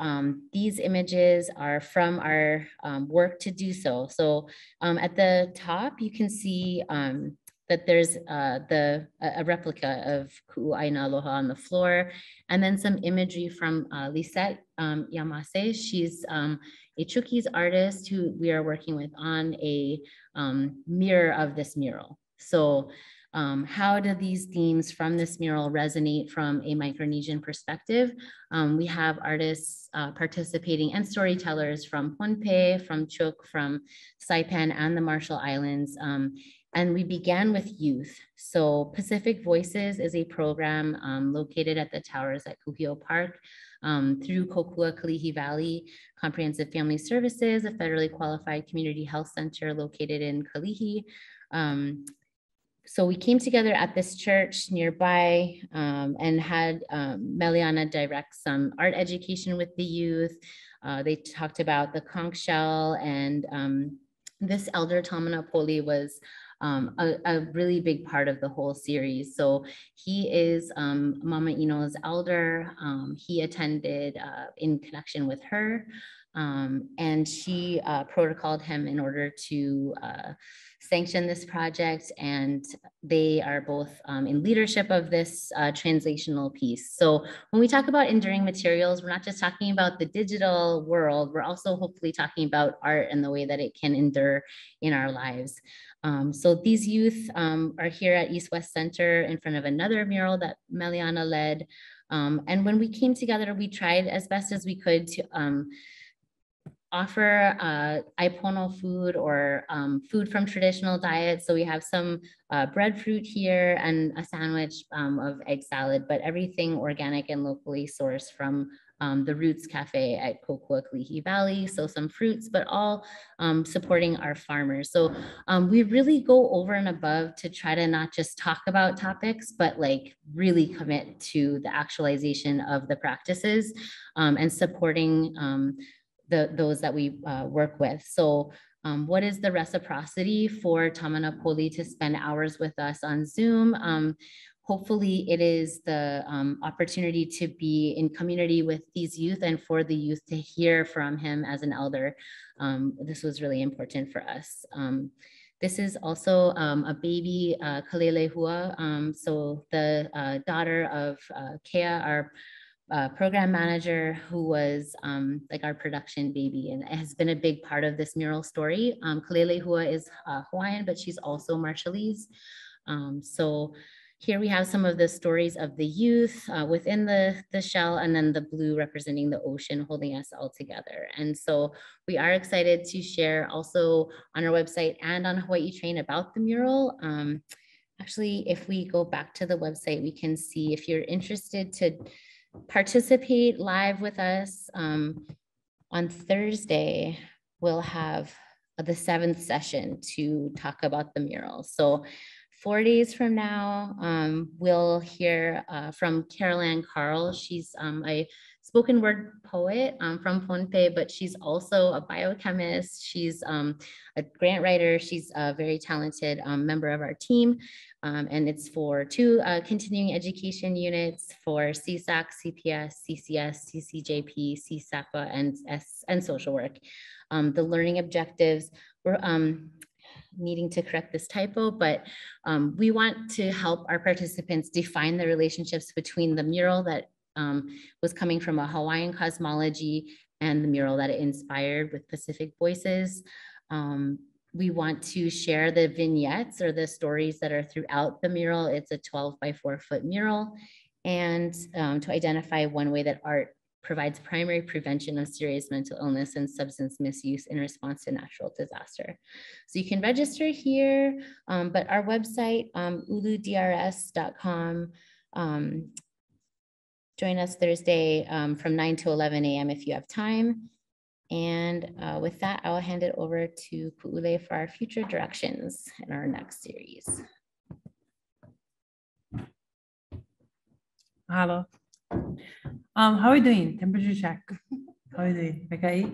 these images are from our work to do so. So at the top, you can see that there's a replica of Ku'uaina Aloha on the floor, and then some imagery from Lisette Yamase. She's a Chuukese artist who we are working with on a mirror of this mural. So how do these themes from this mural resonate from a Micronesian perspective? We have artists participating and storytellers from Pohnpei, from Chuuk, from Saipan and the Marshall Islands. And we began with youth. So Pacific Voices is a program located at the towers at Kuhio Park through Kokua Kalihi Valley Comprehensive Family Services, a federally qualified community health center located in Kalihi. So we came together at this church nearby and had Meliana direct some art education with the youth. They talked about the conch shell, and this elder Tamana Poli was a really big part of the whole series. So he is Mama Ino's elder. He attended in connection with her, and she protocoled him in order to sanction this project, and they are both in leadership of this translational piece. So when we talk about enduring materials, we're not just talking about the digital world, we're also hopefully talking about art and the way that it can endure in our lives. So these youth are here at East West Center in front of another mural that Meliana led. And when we came together, we tried as best as we could to offer Aipono food or food from traditional diets. So we have some breadfruit here and a sandwich of egg salad, but everything organic and locally sourced from the Roots Cafe at Kokua Kalihi Valley. So some fruits, but all supporting our farmers. So we really go over and above to try to not just talk about topics, but like really commit to the actualization of the practices and supporting those that we work with. So what is the reciprocity for Tamana Poli to spend hours with us on Zoom? Hopefully it is the opportunity to be in community with these youth and for the youth to hear from him as an elder. This was really important for us. This is also a baby, Kalelehua. So the daughter of Kea, our program manager, who was like our production baby, and it has been a big part of this mural story. Kalelehua is Hawaiian, but she's also Marshallese. So here we have some of the stories of the youth within the shell, and then the blue representing the ocean holding us all together. And so we are excited to share also on our website and on Hawaii Train about the mural. Actually, if we go back to the website, we can see if you're interested to participate live with us on Thursday, we'll have the 7th session to talk about the mural. So 4 days from now, we'll hear from Caroline Carl. She's a spoken word poet from Pohnpei, but she's also a biochemist. She's a grant writer. She's a very talented member of our team. And it's for 2 continuing education units for CSAC, CPS, CCS, CCJP, CSAPA, and social work. The learning objectives, we're needing to correct this typo, but we want to help our participants define the relationships between the mural that was coming from a Hawaiian cosmology and the mural that it inspired with Pacific Voices. We want to share the vignettes or the stories that are throughout the mural. It's a 12 by 4 foot mural, and to identify one way that art provides primary prevention of serious mental illness and substance misuse in response to natural disaster. So you can register here, but our website, uludrs.com, join us Thursday from 9 to 11 a.m. if you have time. And with that, I'll hand it over to Ku'ule for our future directions in our next series. Hello. How are we doing? Temperature check. How are we doing? Okay.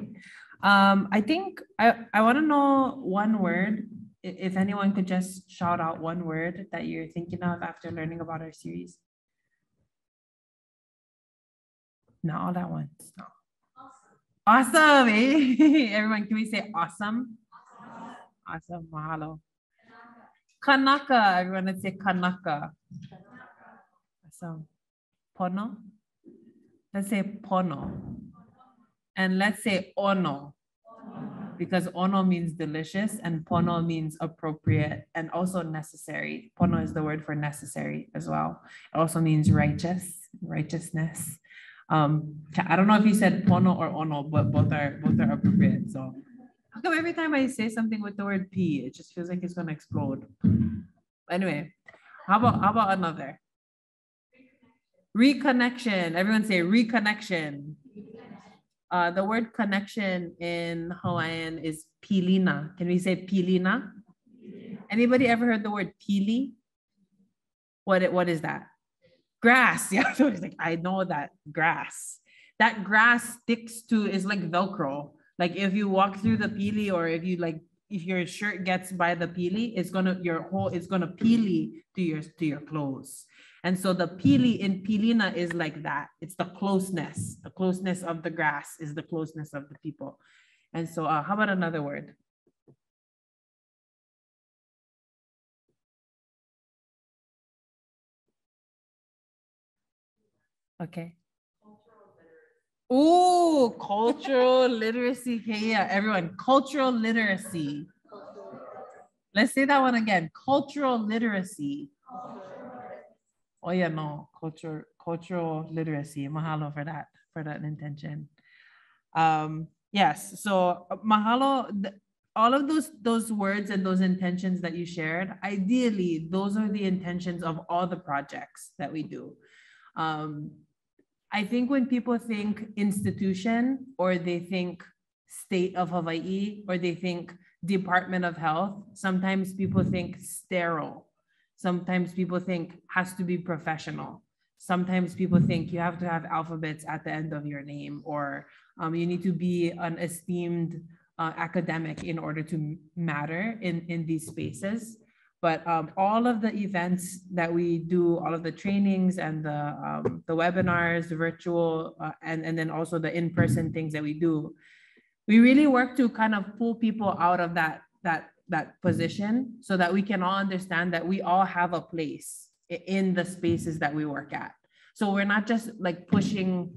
I think I want to know one word. If anyone could just shout out one word that you're thinking of after learning about our series. Not all at once. No. Awesome. Eh? Everyone, can we say awesome? Awesome. Mahalo. Kanaka. Everyone, let's say kanaka. Awesome. Pono. Let's say pono. And let's say ono. Because ono means delicious and pono means appropriate and also necessary. Pono is the word for necessary as well. It also means righteousness. I don't know if you said pono or ono, but both are appropriate. So how come every time I say something with the word P, it just feels like it's gonna explode? Anyway, how about another? Reconnection. Everyone say reconnection. The word connection in Hawaiian is pilina. Can we say pilina? Anybody ever heard the word pili? What is that? Grass. Yeah, so it's like, I know that grass. That grass sticks to, is like Velcro. Like if you walk through the pili, or if your shirt gets by the pili, it's gonna pili to your clothes. And so the pili in pilina is like that. It's the closeness of the grass is the closeness of the people. And so how about another word? Okay. Ooh, cultural literacy. Yeah, everyone, cultural literacy. Let's say that one again. Cultural literacy. Oh yeah, no, cultural literacy. Mahalo for that intention. Yes, so mahalo. All of those words and those intentions that you shared, ideally, those are the intentions of all the projects that we do. I think when people think institution, or they think state of Hawaii, or they think Department of Health, sometimes people think sterile. Sometimes people think has to be professional. Sometimes people think you have to have alphabets at the end of your name, or you need to be an esteemed academic in order to matter in these spaces. But all of the events that we do, all of the trainings and the webinars, the virtual, and then also the in-person things that we do, we really work to kind of pull people out of that position, so that we can all understand that we all have a place in the spaces that we work at. So we're not just like pushing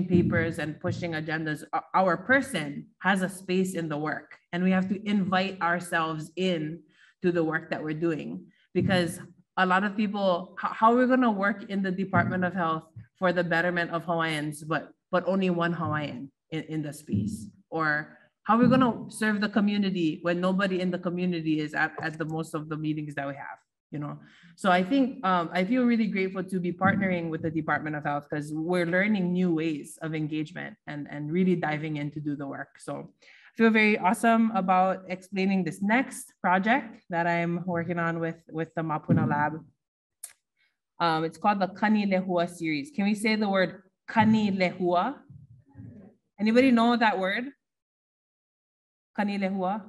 papers and pushing agendas. Our person has a space in the work, and we have to invite ourselves in to the work that we're doing. Because a lot of people, how are we going to work in the Department of Health for the betterment of Hawaiians, but only one Hawaiian in the space? Or how are we going to serve the community when nobody in the community is at the most of the meetings that we have, you know? So I think I feel really grateful to be partnering with the Department of Health, because we're learning new ways of engagement and really diving in to do the work. So I feel very awesome about explaining this next project that I'm working on with the Mapuna Lab. It's called the Kani Lehua series. Can we say the word Kani Lehua? Anybody know that word? Kani Lehua?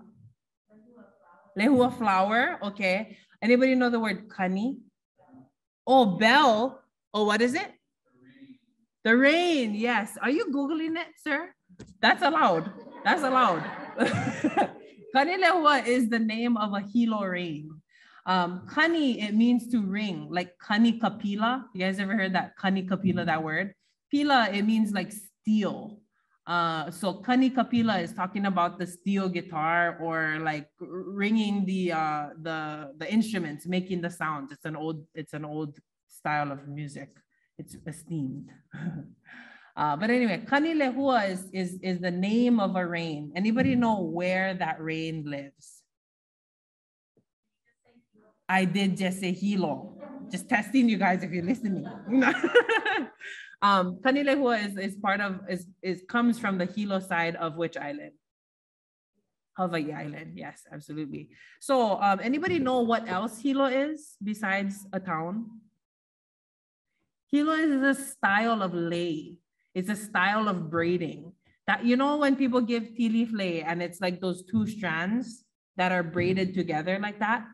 Lehua flower, okay. Anybody know the word kani? Oh, bell. Oh, what is it? The rain, yes. Are you Googling it, sir? That's allowed. That's allowed. Kani Lehua is the name of a hilo rain. Kani, it means to ring, like kani kapila. You guys ever heard that kani kapila, that word? Pila, it means like steel. So kani kapila is talking about the steel guitar, or like ringing the instruments, making the sounds. It's an old style of music. It's esteemed. But anyway, Kani Lehua is the name of a rain. Anybody know where that rain lives? I did just say hilo. Just testing you guys if you're listening. Kanilehua is part of, comes from the Hilo side of which island? Hawaii Island, yes, absolutely. So anybody know what else Hilo is besides a town? Hilo is a style of lei. It's a style of braiding. That, you know, when people give tea leaf lei and it's like those two strands that are braided together like that?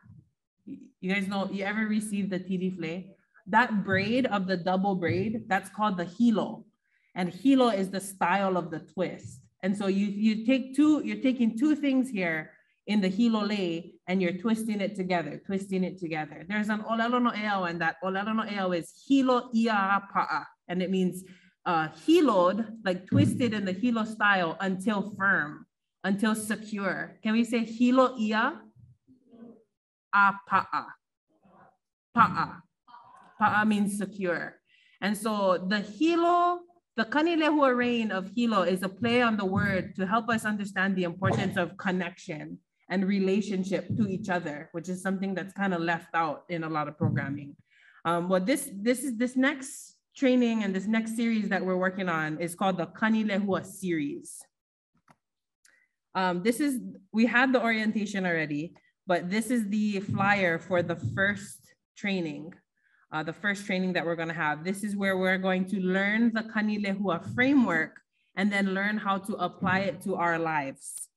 You guys know, you ever received the tea leaf lei? That braid of the double braid, that's called the hilo. And hilo is the style of the twist. And so you're taking two things here in the hilo lei and you're twisting it together. There's an olelo no eo, and that olelo no eo is hilo ia pa'a. And it means hiloed, like twisted in the hilo style until firm, until secure. Can we say hilo ia a pa'a? Pa'a. Pa'a means secure. And so the hilo, the kanilehua reign of hilo is a play on the word to help us understand the importance of connection and relationship to each other, which is something that's kind of left out in a lot of programming. But this next training and this next series that we're working on is called the Kanilehua series. We had the orientation already, but this is the flyer for the first training. The first training that we're going to have. This is where we're going to learn the Kanilehua framework and then learn how to apply it to our lives.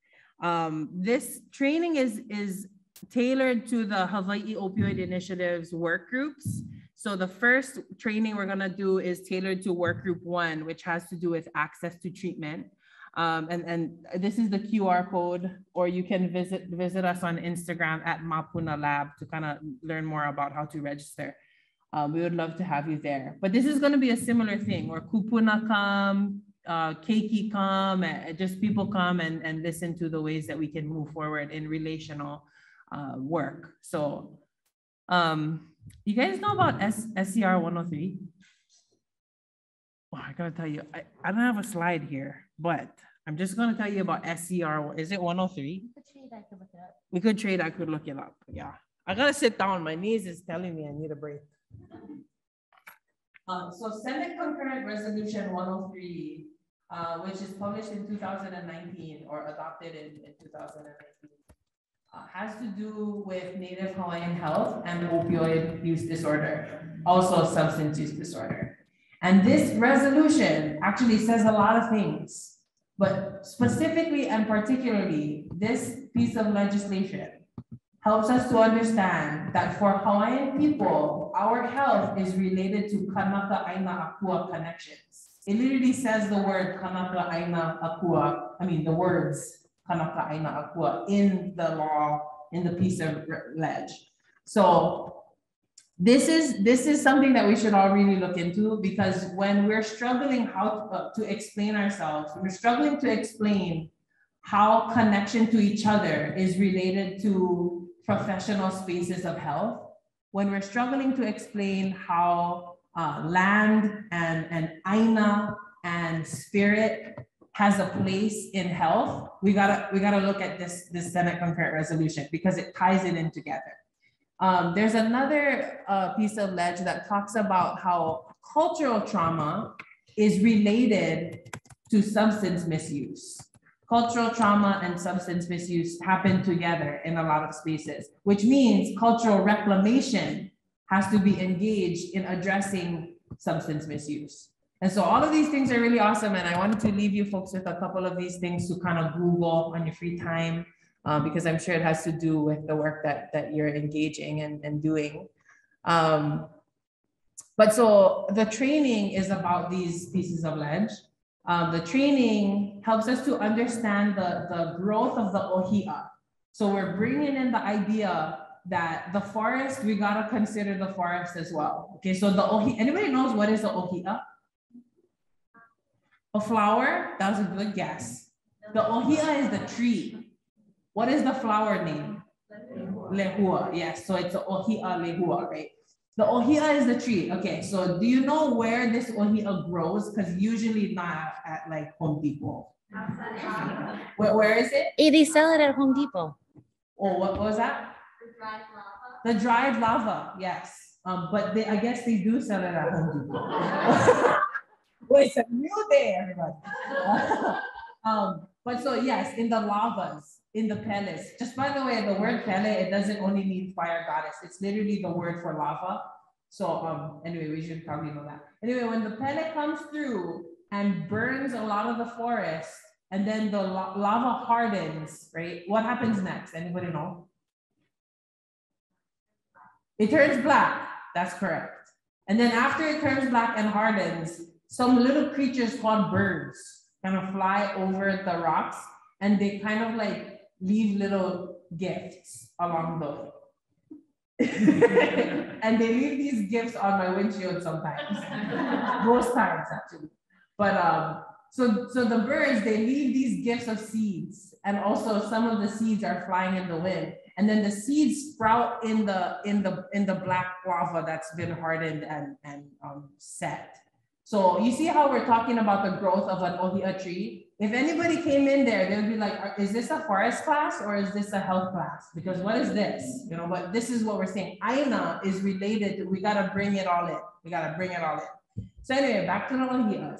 This training is tailored to the Hawaii Opioid Initiative's work groups. So the first training we're going to do is tailored to work group 1, which has to do with access to treatment. And this is the QR code, or you can visit us on Instagram at Mapuna Lab to kind of learn more about how to register. We would love to have you there. But this is going to be a similar thing where kupuna come, keiki come, just people come and listen to the ways that we can move forward in relational work. So you guys know about SCR 103? Oh, I gotta tell you, I don't have a slide here, but I'm just gonna tell you about SCR. Is it 103? We could trade, I could look it up. Yeah. I gotta sit down. My knees is telling me I need a break. So Senate Concurrent Resolution 103, which is published in 2019 or adopted in 2019, has to do with Native Hawaiian health and opioid use disorder, also substance use disorder. And this resolution actually says a lot of things, but specifically and particularly, this piece of legislation helps us to understand that for Hawaiian people, our health is related to kanaka aina akua connections. It literally says the word kanaka aina akua, the words kanaka aina akua in the law, in the piece of ledge. So this is something that we should all really look into, because when we're struggling how to explain ourselves, we're struggling to explain how connection to each other is related to professional spaces of health, when we're struggling to explain how land and aina and spirit has a place in health, we gotta look at this Senate Concurrent Resolution because it ties it in together. There's another piece of ledge that talks about how cultural trauma is related to substance misuse. Cultural trauma and substance misuse happen together in a lot of spaces, which means cultural reclamation has to be engaged in addressing substance misuse. And so all of these things are really awesome. And I wanted to leave you folks with a couple of these things to kind of Google on your free time, because I'm sure it has to do with the work that you're engaging and doing. But so the training is about these pieces of ledge. The training helps us to understand the growth of the ohia. So we're bringing in the idea that the forest, we gotta consider the forest as well. Okay, so the ohia, anybody knows what is the ohia? A flower? That was a good guess. The ohia is the tree. What is the flower name? Lehua, yes, so it's the ohia lehua, right? The ohia is the tree. Okay, so do you know where this ohia grows? Because usually not at like Home Depot. Where is it? They sell it at Home Depot. Oh, what was that? The dried lava. The dried lava, yes. But I guess they do sell it at Home Depot. Well, it's a new day, everybody. But so yes, in the lavas, in the pellets. Just by the way, the word pellet, it doesn't only mean fire goddess. It's literally the word for lava. So anyway, we should probably know that. Anyway, when the pellet comes through and burns a lot of the forest, and then the lava hardens, right? What happens next? Anybody know? It turns black. That's correct. And then after it turns black and hardens, some little creatures called birds kind of fly over the rocks, and they kind of like leave little gifts along the way. And they leave these gifts on my windshield sometimes. Most times, actually. But so the birds, they leave these gifts of seeds, and also some of the seeds are flying in the wind. And then the seeds sprout in the black lava that's been hardened and set. So you see how we're talking about the growth of an ohia tree? If anybody came in there, they would be like, is this a forest class or is this a health class? Because what is this? You know, but this is what we're saying. Aina is related to, we gotta bring it all in. We gotta bring it all in. So anyway, back to the ohias.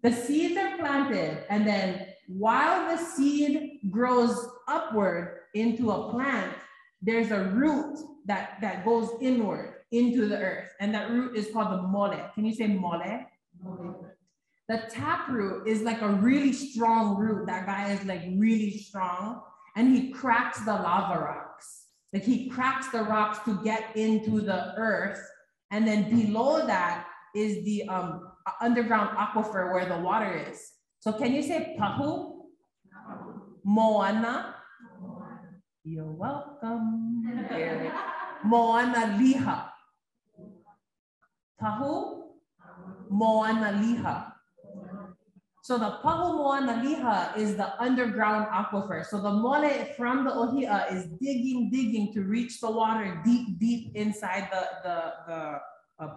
The seeds are planted, and then while the seed grows upward into a plant, there's a root that goes inward into the earth, and that root is called the mole. Can you say mole? Mole. The taproot is like a really strong root. That guy is like really strong, and he cracks the lava rocks. Like he cracks the rocks to get into the earth, and then below that is the underground aquifer where the water is. So can you say pahu? Moana? You're welcome. Moana liha. Pahu? Moana liha. So the pahu moana liha is the underground aquifer. So the mole from the ohia is digging to reach the water deep inside the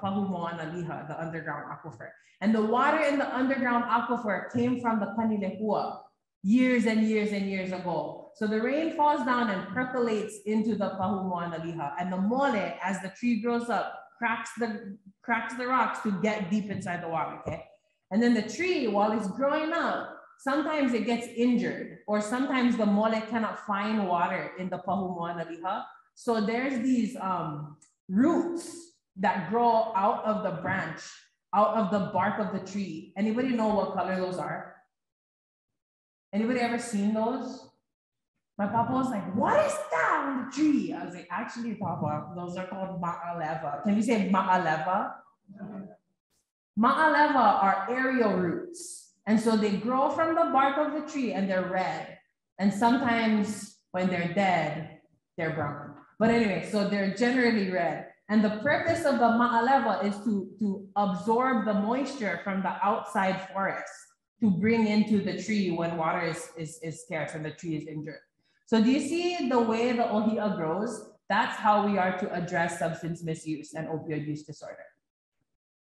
pahu moana liha, the underground aquifer. And the water in the underground aquifer came from the Kanilehua years and years ago. So the rain falls down and percolates into the pahu moana liha. And the mole, as the tree grows up, cracks the rocks to get deep inside the water, okay? And then the tree, while it's growing up, sometimes it gets injured, or sometimes the mole cannot find water in the pahu moana liha. So there's these roots that grow out of the branch, out of the bark of the tree. Anybody know what color those are? Anybody ever seen those? My papa was like, what is that on the tree? I was like, actually, Papa, those are called ma'aleva. Can you say ma'aleva? Ma'aleva are aerial roots. And so they grow from the bark of the tree and they're red. And sometimes when they're dead, they're brown. But anyway, so they're generally red. And the purpose of the ma'aleva is to absorb the moisture from the outside forest to bring into the tree when water is scarce and the tree is injured. So do you see the way the ohia grows? That's how we are to address substance misuse and opioid use disorder.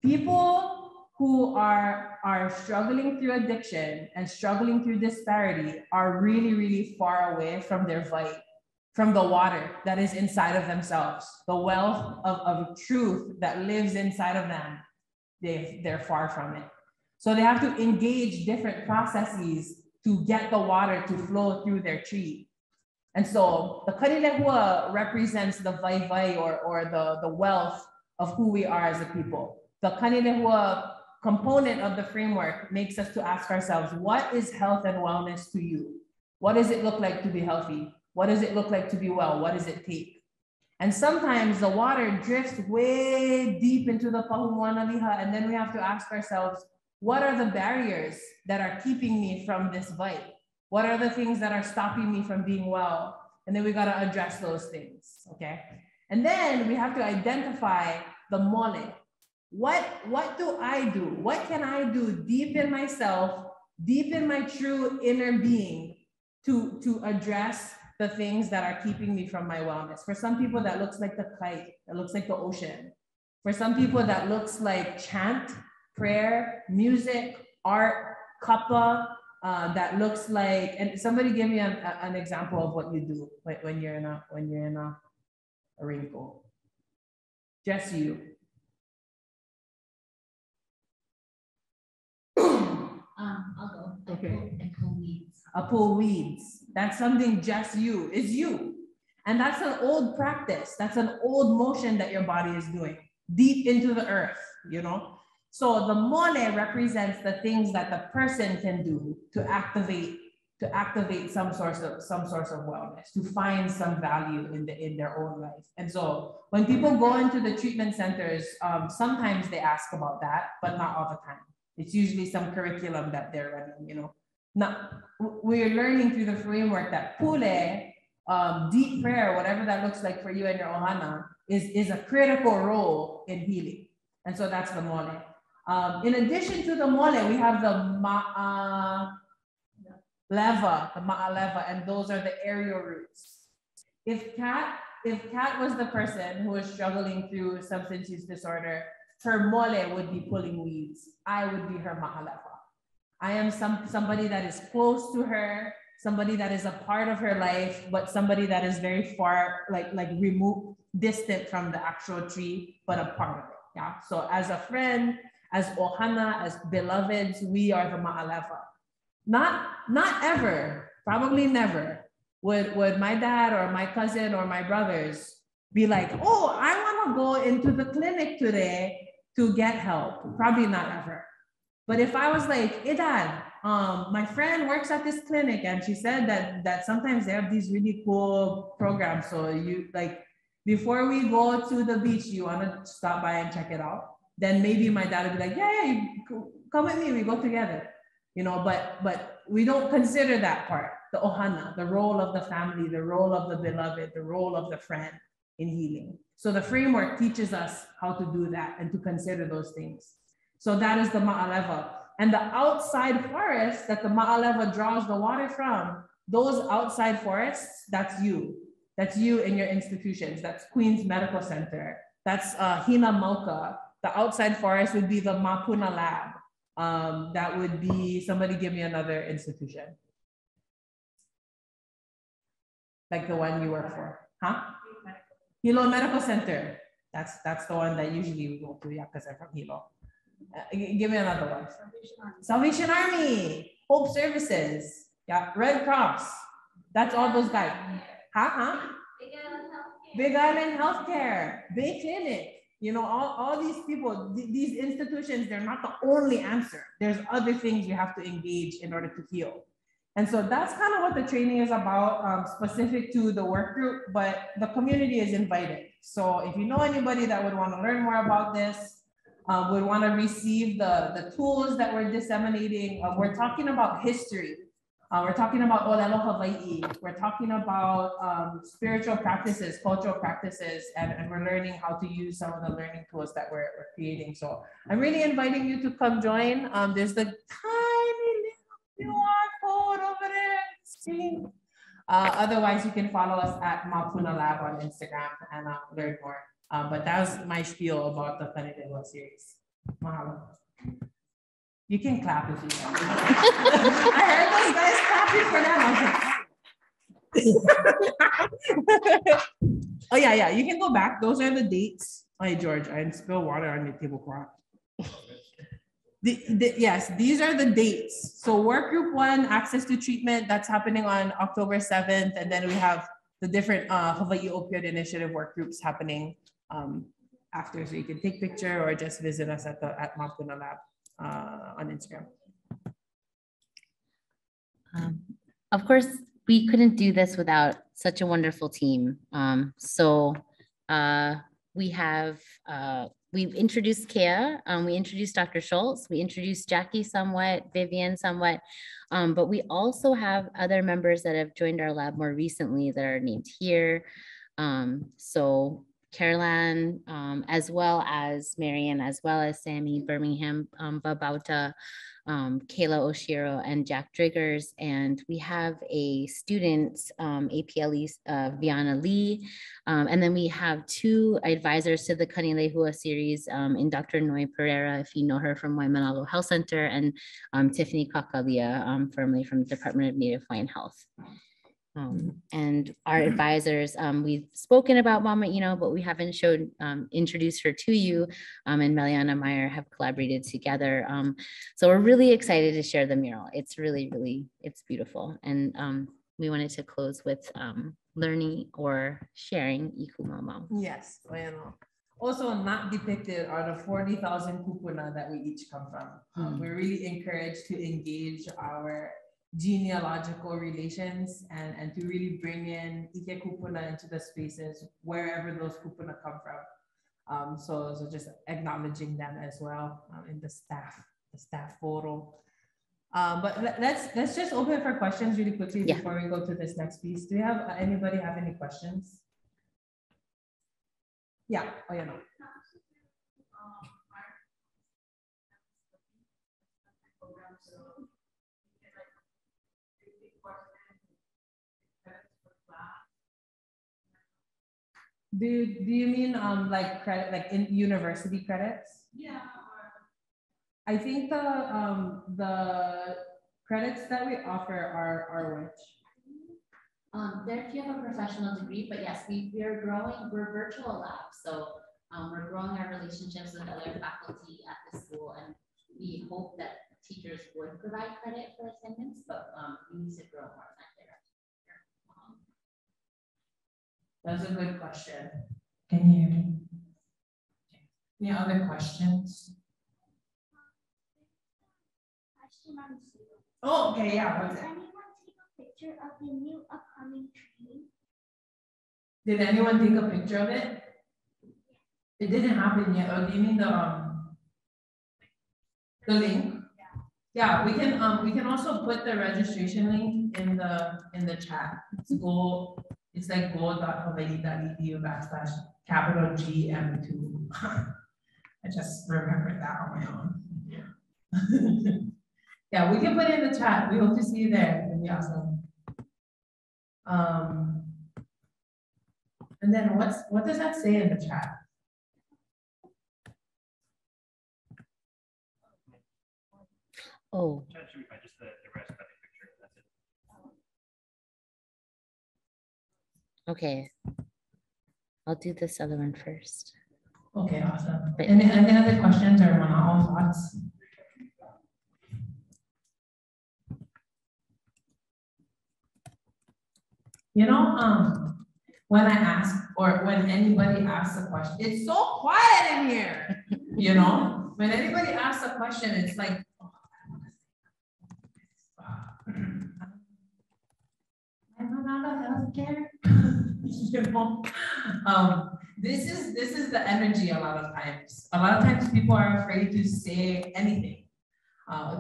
People who are struggling through addiction and struggling through disparity are really far away from their vite, from the water that is inside of themselves, the wealth of truth that lives inside of them. They're far from it. So they have to engage different processes to get the water to flow through their tree. And so the Kanilehua represents the vai or the wealth of who we are as a people. The Kanilehua component of the framework makes us to ask ourselves, what is health and wellness to you? What does it look like to be healthy? What does it look like to be well? What does it take? And sometimes the water drifts way deep into the pahu moana liha, and then we have to ask ourselves, what are the barriers that are keeping me from this vite? What are the things that are stopping me from being well? And then we got to address those things, okay? And then we have to identify the mole. What do I do? What can I do deep in myself, deep in my true inner being to address the things that are keeping me from my wellness? For some people, that looks like the kite, that looks like the ocean. For some people, that looks like chant, prayer, music, art, kappa, that looks like, and somebody give me an example of what you do when you're in a rainbow. Just you. I'll go. Okay. I pull weeds. I pull weeds. That's something just you. It's you. And that's an old practice. That's an old motion that your body is doing deep into the earth, you know? So the mole represents the things that the person can do to activate some source of wellness, to find some value in their own life. And so when people go into the treatment centers, sometimes they ask about that, but not all the time. It's usually some curriculum that they're running, you know. Now, we're learning through the framework that pule, deep prayer, whatever that looks like for you and your ohana, is a critical role in healing. And so that's the mole. In addition to the mole, we have the ma'aleva, and those are the aerial roots. If Kat was the person who was struggling through substance use disorder, her mole would be pulling weeds. I would be her ma'aleva. I am somebody that is close to her, somebody that is a part of her life, but somebody that is very far, like removed, distant from the actual tree, but a part of it. Yeah. So as a friend, as ohana, as beloveds, we are the ma'aleva. Not ever, probably never, would my dad or my cousin or my brothers be like, oh, I want to go into the clinic today to get help. Probably not ever. But if I was like, hey dad, my friend works at this clinic and she said that sometimes they have these really cool programs. So you like, before we go to the beach, you want to stop by and check it out? Then maybe my dad would be like, yeah, you come with me, we go together. You know, but we don't consider that part, the ohana, the role of the family, the role of the beloved, the role of the friend in healing. So the framework teaches us how to do that and to consider those things. So that is the ma'aleva. And the outside forest that the ma'aleva draws the water from, those outside forests, that's you. That's you in your institutions. That's Queen's Medical Center. That's Hina Mauka. The outside forest would be the Mapuna Lab. That would be, somebody give me another institution. Like the one you work for, huh? Hilo Medical Center. That's the one that usually we go to, yeah, because I'm from Hilo. Give me another one. Salvation Army, Hope Services, yeah, Red Cross. That's all those guys. Huh? Big Island Healthcare, Bay Clinic. You know, all these people, these institutions, they're not the only answer. There's other things you have to engage in order to heal. And so that's kind of what the training is about, specific to the work group, but the community is invited. So if you know anybody that would want to learn more about this, would want to receive the tools that we're disseminating, we're talking about history. We're talking about Olelo Hawai'i. We're talking about spiritual practices, cultural practices, and we're learning how to use some of the learning tools that we're creating. So I'm really inviting you to come join. There's the tiny little QR code over there. Otherwise, you can follow us at Mapuna Lab on Instagram and learn more. But that was my spiel about the Kanilua series. Mahalo. You can clap if you want. I heard those guys clapping for them. Oh yeah, you can go back. Those are the dates. Hey George, I didn't spill water on your tablecloth. Yes, these are the dates. So work group 1, access to treatment, that's happening on October 7th. And then we have the different Hawaii Opioid Initiative work groups happening after. So you can take a picture or just visit us at Mapuna Lab on Instagram. Of course, we couldn't do this without such a wonderful team. We've introduced Kea, we introduced Dr. Schultz, we introduced Jackie somewhat, Vivian somewhat, but we also have other members that have joined our lab more recently that are named here. So Caroline, as well as Marian, as well as Sammy Birmingham, Babauta, Kayla Oshiro, and Jack Driggers. And we have a student, APLE, Viana Lee. And then we have 2 advisors to the Kanilehua series in Dr. Noi Perreira, if you know her from Waimanalo Health Center, and Tiffany Kakalia, formerly from the Department of Native Hawaiian Health. And our advisors, we've spoken about Mama Ino, but we haven't introduced her to you. And Meliana Meyer have collaborated together. So we're really excited to share the mural. It's really, it's beautiful. And we wanted to close with learning or sharing Iku Mamo. Yes, bueno. Also not depicted are the 40,000 kupuna that we each come from. We're really encouraged to engage our genealogical relations and to really bring in Ike kupuna into the spaces wherever those kupuna come from. So just acknowledging them as well in the staff photo. But let's just open for questions really quickly before we go to this next piece. Do you have anybody have any questions? Yeah. Oh, yeah, no. Do you mean like credit, like in university credits? Yeah. I think the credits that we offer are which? There, if you have a professional degree, but yes, we are growing. We're virtual labs, so we're growing our relationships with other faculty at the school, and we hope that teachers would provide credit for attendance, but we need to grow more than that. That's a good question. Can you hear me? Any other questions? Oh, okay, yeah. What's it? Picture of the new upcoming tree. Did anyone take a picture of it? It didn't happen yet. Or do you mean the link? Yeah, we can also put the registration link in the chat. It's like go.hawaii.edu/GM2. I just remembered that on my own. Yeah. Yeah, we can put it in the chat. We hope to see you there. It'd be awesome. And then what does that say in the chat? Oh. Chat should be fine, just the rest of the picture. That's it. Okay. I'll do this other one first. Okay, awesome. But, any other questions or all thoughts? You know, when I ask or when anybody asks a question, it's so quiet in here. You know, when anybody asks a question, it's like, oh, I'm not a healthcare. You know, this is the energy a lot of times. A lot of times people are afraid to say anything.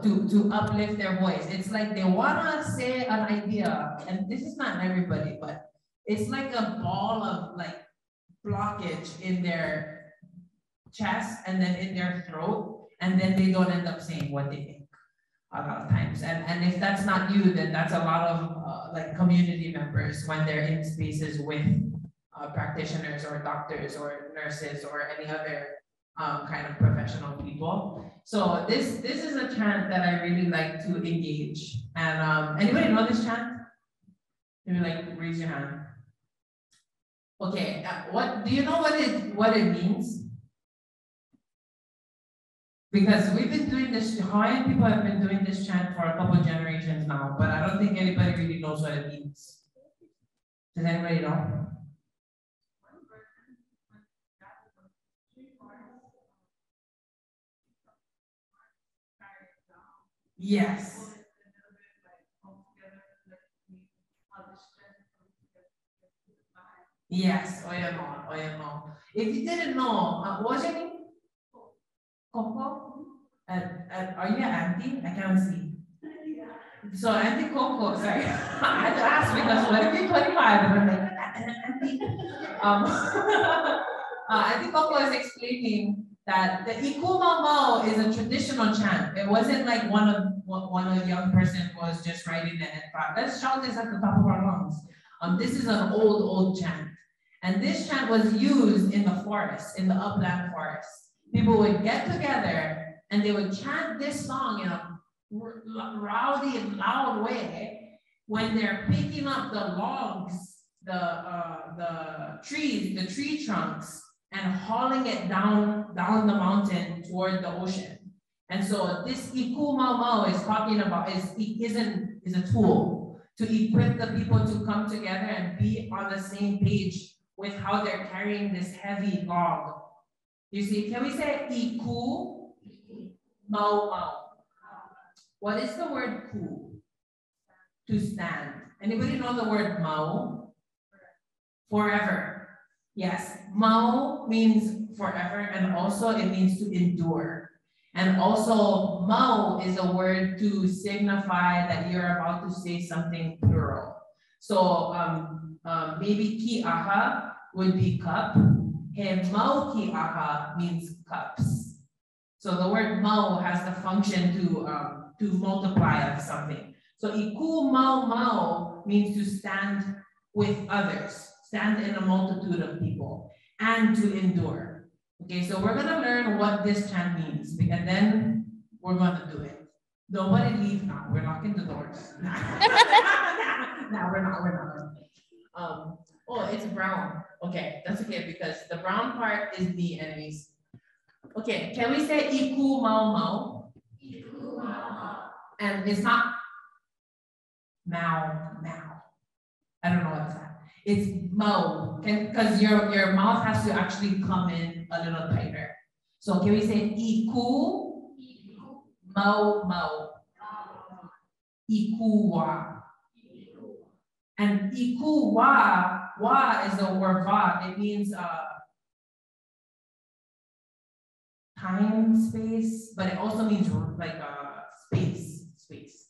To uplift their voice. It's like they want to say an idea, and this is not everybody, but it's like a ball of like blockage in their chest and then in their throat, and then they don't end up saying what they think a lot of times. And if that's not you, then that's a lot of like community members when they're in spaces with practitioners or doctors or nurses or any other kind of professional people. So this is a chant that I really like to engage. And anybody know this chant? Maybe like raise your hand. Okay, what do you know what it means? Because we've been doing this, Hawaiian people have been doing this chant for a couple of generations now, but I don't think anybody really knows what it means. Does anybody know? Yes. Yes, oh yeah. If you didn't know, what was your name? Coco? Are you an auntie? I can't see. So Auntie Coco, sorry. I had to ask because what if you're 25? And I'm like, Auntie. Auntie Coco is explaining that the Iku Mamau is a traditional chant. It wasn't like one of young person was just writing it and thought, let's shout this at the top of our lungs. This is an old chant. And this chant was used in the forest, in the upland forest. People would get together and they would chant this song in a rowdy and loud way. when they're picking up the logs, the trees, the tree trunks, and hauling it down the mountain toward the ocean. And so this iku mau mau is talking about is a tool to equip the people to come together and be on the same page with how they're carrying this heavy log. You see, can we say iku mau mau? What is the word ku? To stand. Anybody know the word mau? Forever. Yes, mau means forever, and also it means to endure. And also, mau is a word to signify that you're about to say something plural. So maybe ki aha would be cup. He mau ki aha means cups. So the word mau has the function to multiply something. So iku mau mau means to stand with others, stand in a multitude of people, and to endure. Okay, so we're gonna learn what this chant means, and then we're gonna do it. Nobody leave now. We're locking the doors. No, we're not. Oh, it's brown. Okay, that's okay because the brown part is me anyways. Okay, can we say iku mau mau? Iku mau mau. And it's not mau. I don't know what's that. It's mau, because your mouth has to actually come in a little tighter. So can we say iku mau mau? Iku wa. And iku wa is the word va. It means time, space, but it also means like space,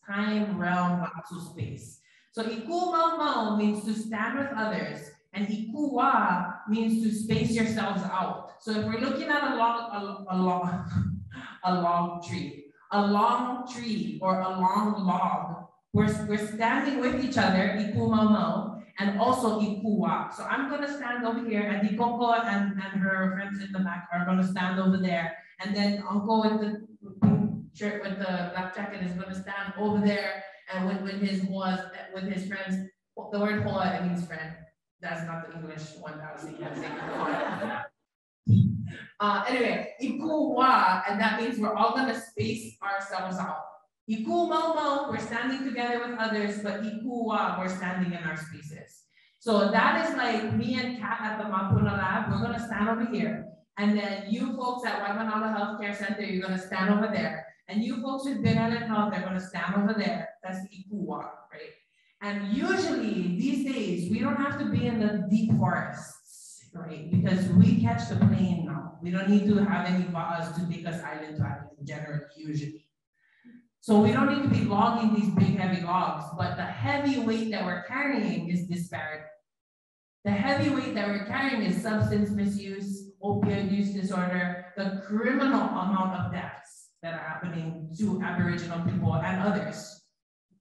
time, realm, to space. So iku mau mau means to stand with others, and iku wa means to space yourselves out. So if we're looking at a long tree or a long log, we're standing with each other, iku mau mau, and also iku wa. So I'm gonna stand over here, and Ikoko and her friends in the back are gonna stand over there, and then Uncle with the pink shirt with the black jacket is gonna stand over there. And with his friends, the word hoa, it means friend. That's not the English one that I was thinking of. Anyway, iku wa, and that means we're all gonna space ourselves out. Iku mau mau, we're standing together with others, but iku wa, we're standing in our spaces. So that is like me and Kat at the Mapuna Lab. We're gonna stand over here, and then you folks at Waimanalo Healthcare Center, you're gonna stand over there. And you folks with Big Island Health, they're going to stand over there. That's the Ikuwa, right? And usually these days, we don't have to be in the deep forests, right? Because we catch the plane now. We don't need to have any ba'as to take us island to island, generally, usually. So we don't need to be logging these big heavy logs, but the heavy weight that we're carrying is disparate. The heavy weight that we're carrying is substance misuse, opioid use disorder, the criminal amount of deaths that are happening to Aboriginal people and others.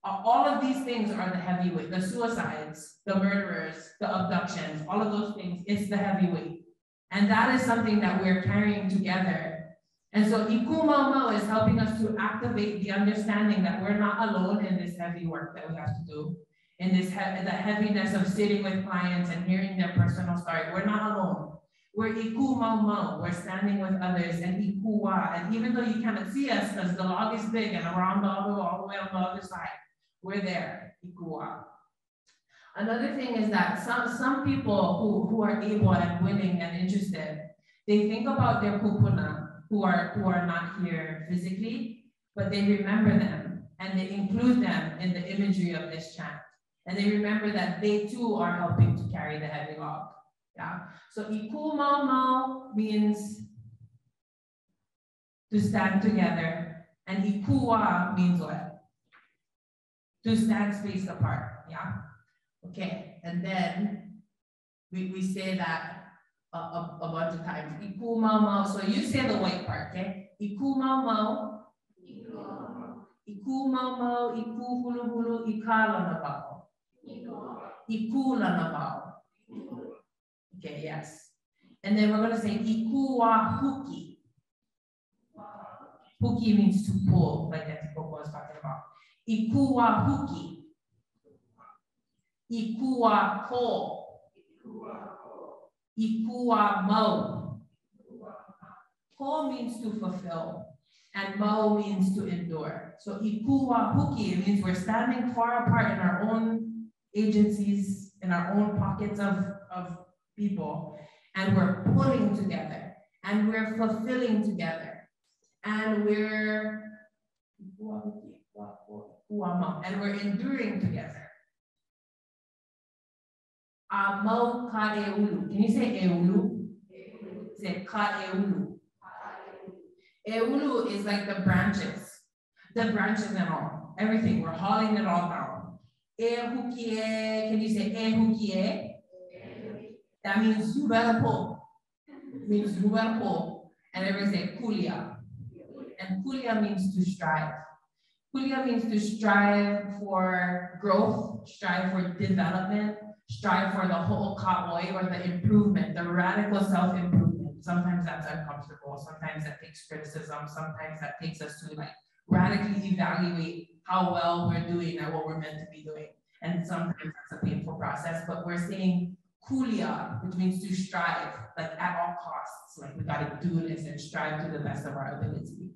All of these things are the heavyweight, the suicides, the murderers, the abductions, all of those things, it's the heavyweight. And that is something that we're carrying together. And so iku mau mau is helping us to activate the understanding that we're not alone in this heavy work that we have to do, in this the heaviness of sitting with clients and hearing their personal story. We're not alone. We're iku mau mau, we're standing with others, and iku wa. And even though you cannot see us because the log is big and around all the way on the other side, we're there, iku wa. Another thing is that some people who are able and willing and interested, they think about their kupuna who are not here physically, but they remember them and they include them in the imagery of this chant. And they remember that they too are helping to carry the heavy log. Yeah. So iku mau mau means to stand together, and iku wa means what? To stand spaced apart. Yeah. Okay. And then we say that a bunch of times. Iku mau mau. So you say the white part. Okay. Iku mau mau. Iku mau mau. Iku hulu hulu. Ikala na bao. Iku la na bao. Okay, yes. And then we're going to say iku wa huki. Huki means to pull, like that Coco was talking about. Iku wa huki. Ikua ko. Ikua mo. Ko means to fulfill, and mo means to endure. So ikua huki means we're standing far apart in our own agencies, in our own pockets of people, and we're pulling together, and we're fulfilling together, and we're enduring together. Amo ka eulu. Can you say eulu? Say ka eulu. Eulu is like the branches and all, everything. We're hauling it all down. Ehukie, can you say ehukie? That means you better pull. It means you better pull. And everybody say kulia. And kulia means to strive. Kulia means to strive for growth, strive for development, strive for the whole ka'oi, or the improvement, the radical self-improvement. Sometimes that's uncomfortable. Sometimes that takes criticism. Sometimes that takes us to like radically evaluate how well we're doing at what we're meant to be doing. And sometimes that's a painful process, but we're saying kulia, which means to strive, like at all costs. Like we gotta do this and strive to the best of our ability.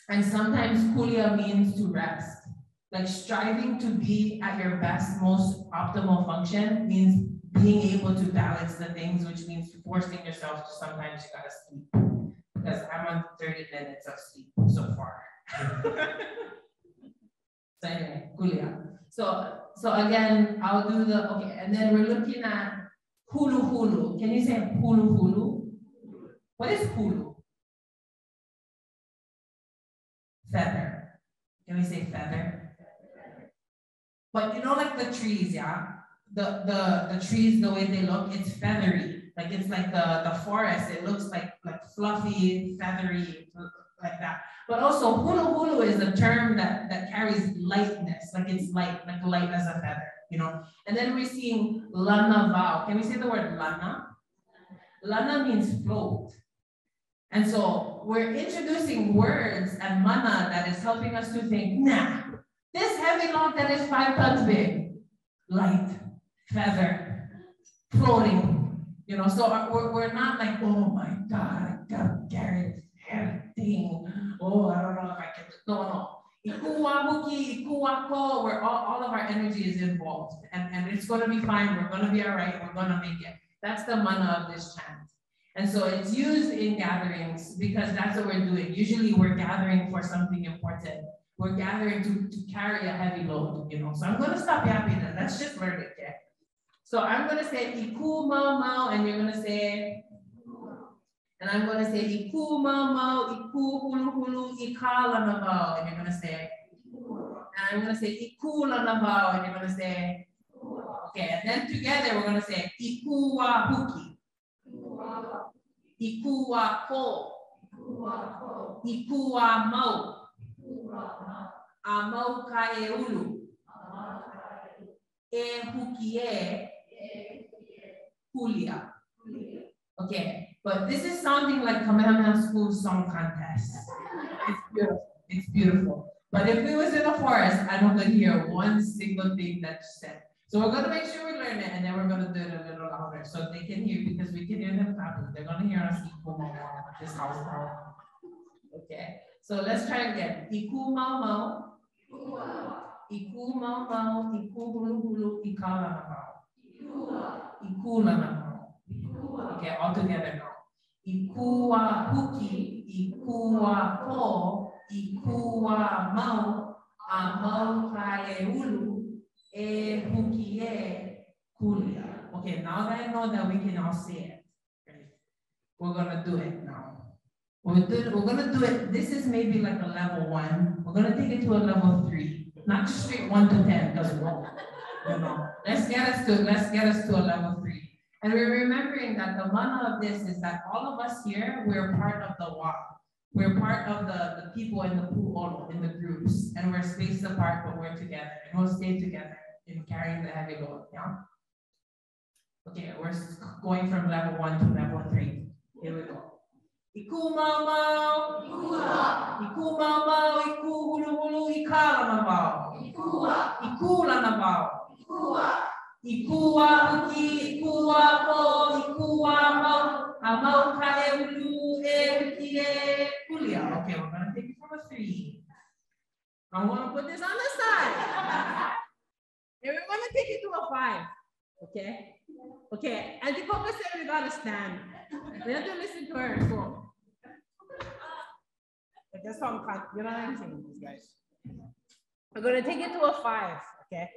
And sometimes kulia means to rest. Like striving to be at your best, most optimal function means being able to balance the things, which means forcing yourself to sometimes you gotta sleep. Because I'm on 30 minutes of sleep so far. So anyway, kulia. So again, I'll do the, okay, and then we're looking at hulu hulu. Can you say hulu hulu? What is hulu? Feather. Can we say feather? But you know, like the trees, yeah? The trees, the way they look, it's feathery. Like it's like the forest, it looks like fluffy, feathery, like that. But also hulu hulu is a term that carries lightness, like it's light as a feather, you know? And then we're seeing lana vau. Can we say the word lana? Lana means float. And so we're introducing words and mana that is helping us to think, nah, this heavy log that is 5 tons big, light, feather, floating, you know, so we're not like, oh my God, I gotta carry this heavy thing. Oh, I don't know if I can, no. Ikua huki, ikua ko, where all of our energy is involved. And it's gonna be fine, we're gonna be all right, we're gonna make it. That's the mana of this chant. And so it's used in gatherings because that's what we're doing. Usually we're gathering for something important. We're gathering to carry a heavy load, you know. So I'm gonna stop yapping and let's just learn it, yeah? So I'm gonna say iku mau mau, and you're gonna say, and I'm gonna say iku mau mau, iku hulu hulu, ika lana mau, and you're gonna say, and I'm gonna say iku lana mau, and you're gonna say, okay, and then together we're gonna say iku wa huki. Ikua ko. Ikua mau. Amau ka eulu. E hukie. Kulia. Okay, but this is sounding like Kamehameha School song contest. It's beautiful. It's beautiful. But if we was in a forest, I don't could hear one single thing that you said. So we're gonna make sure we learn it, and then we're gonna do it a little louder so they can hear, because we can hear them clapping. They're gonna hear us iku mau mau, this house now. Okay, so let's try again. Iku mau mau. Iku mau mau. Iku hulu hulu. Ika lana mau. Iku lana mau. Okay, all together now. Iku wa huki. Iku wa ko. Iku wa mau. Amau ka eulu. Kulia. Okay, now that I know that we can all say it, right? We're gonna do it now. We're gonna do it. This is maybe like a level 1. We're gonna take it to a level 3, not just straight 1 to 10, because you know. Let's get us to a level 3. And we're remembering that the mana of this is that all of us here, we're part of the wa. We're part of the people in the pu'olo, in the groups, and we're spaced apart, but we're together, and we'll stay together in carrying the heavy load, yeah? Okay, we're going from level 1 to level 3. Here we go. Iku mau mau. Iku mau mau. Iku hulu hulu. Ika lana mau. Iku lana mau. Ikua uki, ikua po, ikua mau, amau ka e ulu e uki e kulia. Okay, we're gonna take it from a 3. I want to put this on the side. And we're gonna take it to a 5. Okay? Okay, Auntie Coco said we gotta stand. We have to listen to her. Cool. That's how you know what I'm saying, these guys. We're gonna take it to a 5, okay?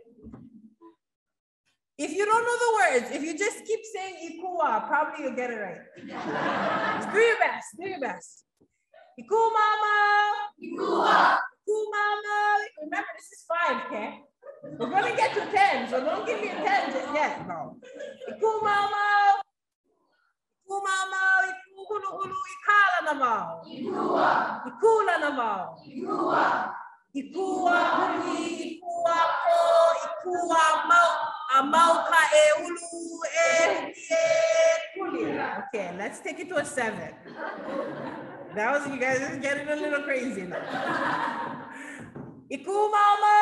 If you don't know the words, if you just keep saying ikua, probably you'll get it right. Just do your best, do your best. Iku mama, ikua, iku mama. Remember, this is 5, okay? We're gonna get to 10, so don't give me a 10 just yet, no. Iku mama, iku mama, iku hulu hulu ikala na mau. Ikua, ikula na mau. Ikua, ikua huli, ikua po, ikua mau, amau ka e ulu e huki e kulia. Okay, let's take it to a 7. That was, you guys are getting a little crazy now. Iku mama,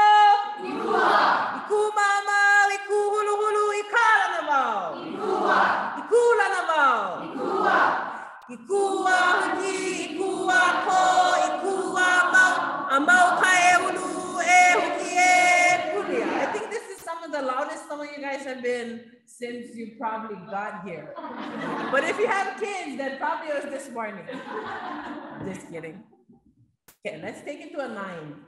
iku mama, iku hulu hulu ikala na mau. Ikua, ikula na mau. Ikua, ikua huki, ikua po, ikua mau, amau ka e ulu e huki e kulia. I think this is some of the loudest some of you guys have been since you probably got here. But if you have kids, then probably it was this morning. Just kidding. Okay, let's take it to a 9.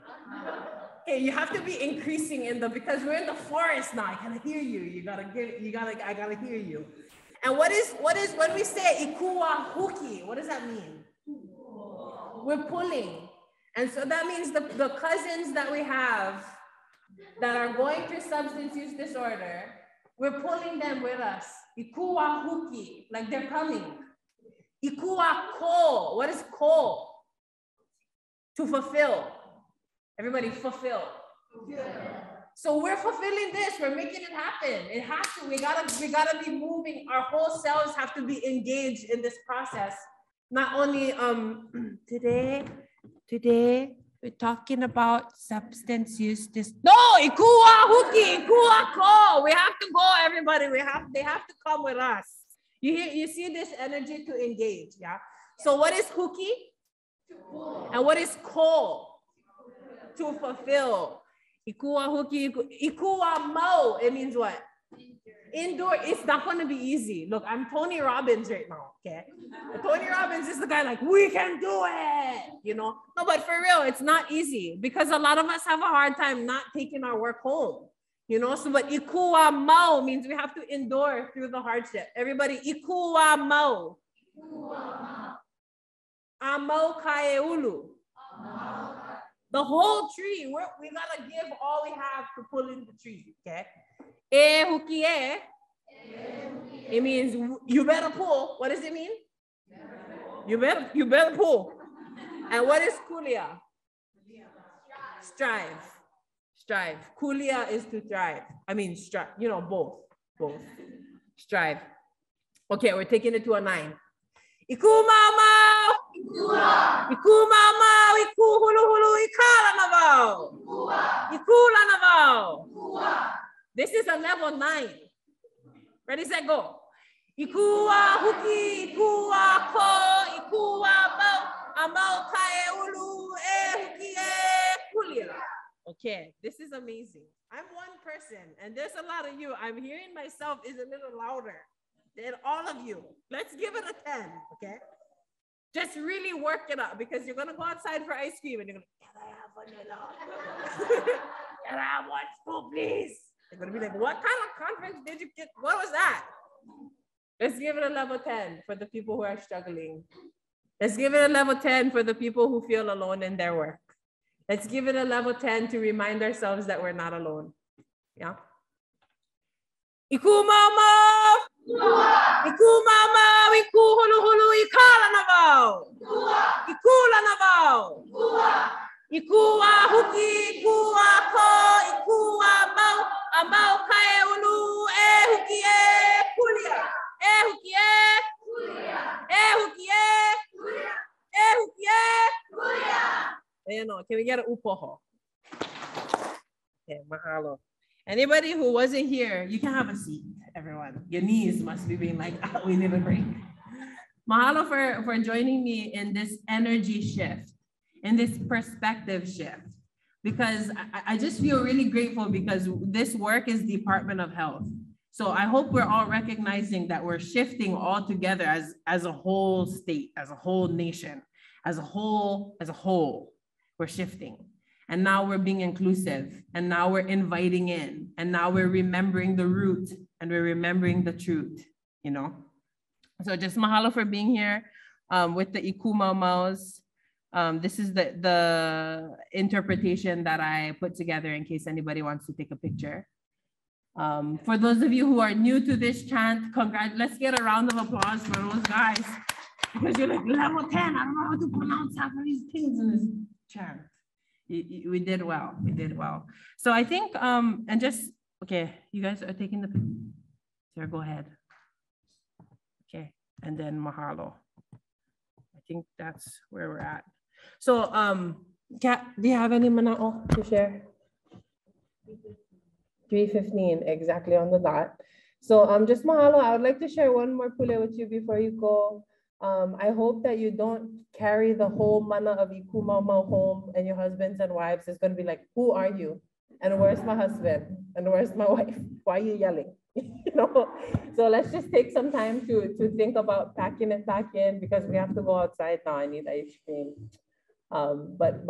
Okay, you have to be increasing in the, because we're in the forest now. I gotta hear you. I gotta hear you. And what is when we say ikua huki, what does that mean? We're pulling. And so that means the cousins that we have that are going through substance use disorder, we're pulling them with us. Ikua huki, like they're coming. Ikua ko, what is ko? To fulfill. Everybody fulfill. So we're fulfilling this, we're making it happen. It has to, we gotta be moving. Our whole selves have to be engaged in this process. Not only today we're talking about substance use no, ikua huki, ikua ko. We have to go, everybody. They have to come with us. You see this energy to engage, yeah? So what is huki? And what is ko? To fulfill. Ikua huki, ikua mo. It means what? Indoor. It's not going to be easy. Look, I'm Tony Robbins right now, okay? Tony Robbins is the guy like, we can do it, you know? No, but for real, it's not easy because a lot of us have a hard time not taking our work home, you know? So, but ikua mo means we have to endure through the hardship. Everybody, ikua mo. Amo kae ulu. The whole tree, we gotta give all we have to pull in the tree, okay? E huki e. It means you better pull. What does it mean? You better pull. And what is kulia? Strive. Kulia is to thrive. I mean, strive, you know, both. Strive. Okay, we're taking it to a 9. Iku mama. Iku mama, iku hulu hulu ikala na mau. Ikula na mau. This is a level 9. Ready, set, go. Ikua huki, ikua ko, ikua mau, amau kae ulu e huki e kulia. Okay, this is amazing. I'm one person, and there's a lot of you. I'm hearing myself is a little louder than all of you. Let's give it a 10, okay? Just really work it up because you're gonna go outside for ice cream and you're gonna, can I have vanilla? Can I have one scoop, please? They're gonna be like, what kind of conference did you get? What was that? Let's give it a level 10 for the people who are struggling. Let's give it a level 10 for the people who feel alone in their work. Let's give it a level 10 to remind ourselves that we're not alone. Yeah. Iku mama. Iku mama, iku hulu hulu ikala na mau. Ikula na mau. Ikua huki, ikua ko, ikua mau, amau kae ulu e huki e kulia. E huki e kulia. E huki e kulia. E huki e kulia. You know, can we get an upoho? Okay, mahalo. Anybody who wasn't here, you can have a seat, everyone. Your knees must be being like, oh, we need a break. Mahalo for joining me in this energy shift, in this perspective shift, because I just feel really grateful because this work is Department of Health. So I hope we're all recognizing that we're shifting all together as a whole state, as a whole nation, as a whole, we're shifting. And now we're being inclusive, and now we're inviting in, and now we're remembering the root, and we're remembering the truth, you know? So just mahalo for being here with the Ikuma Maus. This is the interpretation that I put together in case anybody wants to take a picture. For those of you who are new to this chant, let's get a round of applause for those guys. Because you're like, level 10, I don't know how to pronounce half of these things in this chant. We did well, So I think, and just, okay, you guys are taking the picture. Sarah, go ahead. Okay, and then mahalo. I think that's where we're at. So, Kat, do you have any manao to share? 3:15, exactly on the dot. So just mahalo, I would like to share one more pule with you before you go. I hope that you don't carry the whole mana of Ikumama home and your husbands and wives is going to be like, who are you? And where's my husband? And where's my wife? Why are you yelling? You know? So let's just take some time to think about packing it back in because we have to go outside now. I need ice cream. But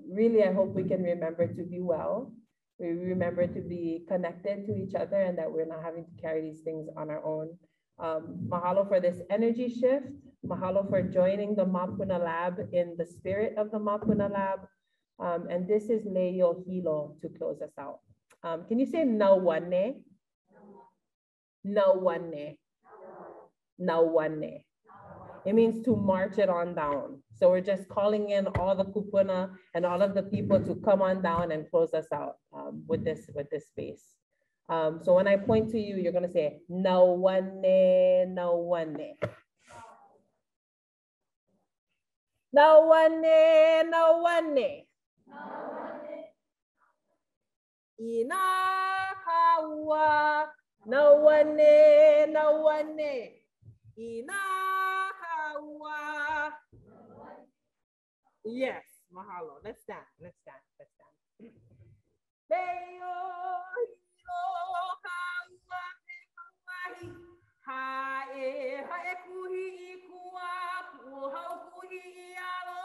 really, I hope we can remember to be well. We remember to be connected to each other and that we're not having to carry these things on our own. Mahalo for this energy shift. Mahalo for joining the Mapuna Lab in the spirit of the Mapuna Lab. And this is Leio Hilo to close us out. Can you say Nawane? Nawane. Nawane. It means to march it on down. So we're just calling in all the kupuna and all of the people to come on down and close us out with this space. So when I point to you, you're gonna say Nawane, Nawane. Nawane, Nawane. Inakawa, Nawane, Nawane. Inakawa. Yes, mahalo. Let's stand. Leyo, hilo, kawa, kawahi. Hae, hae kuhi ikua, puhau kuhi ialo,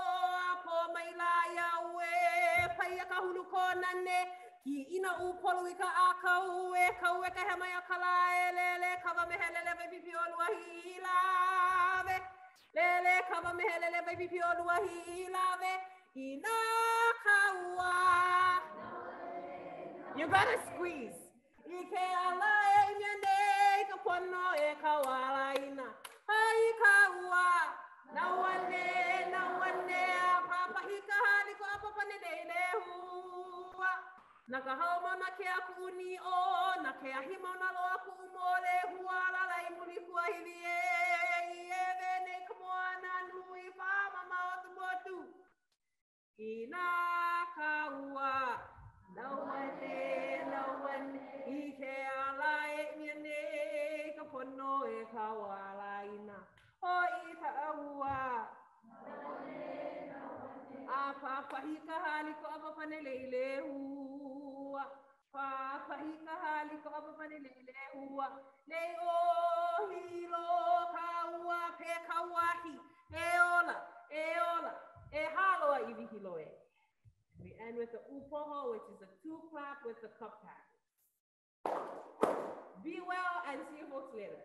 apo mailaya we, paya kahulu konane, ki ina upolu ika akau e kau e kahemaya kalae lele, kava mehelele baby piolua hilave, lele kava mehelele baby piolua hilave, ina kawa. You gotta squeeze. Ike ala e nyane kapono e kawala ina. Hai kawa. Nawane papa hika hali ko papa ne dele huwa. Nakahoma na ke akuni o na ke ahima na lo aku mole huwa la la imuli kwa hivi e vene kamwana nui pa mama otu botu. Ina kawa. Nawane, ike ala e miane kapono e kawala ina. O ita aua. Apa hika hali ko apa panelele hua. Papa hika hali ko apa panelele hua. Le o hilo kaua pe kawahi. Eola. E haloa iwi hiloe. We end with the upoho, which is a 2-clap with the cup tap. Be well and see you folks later.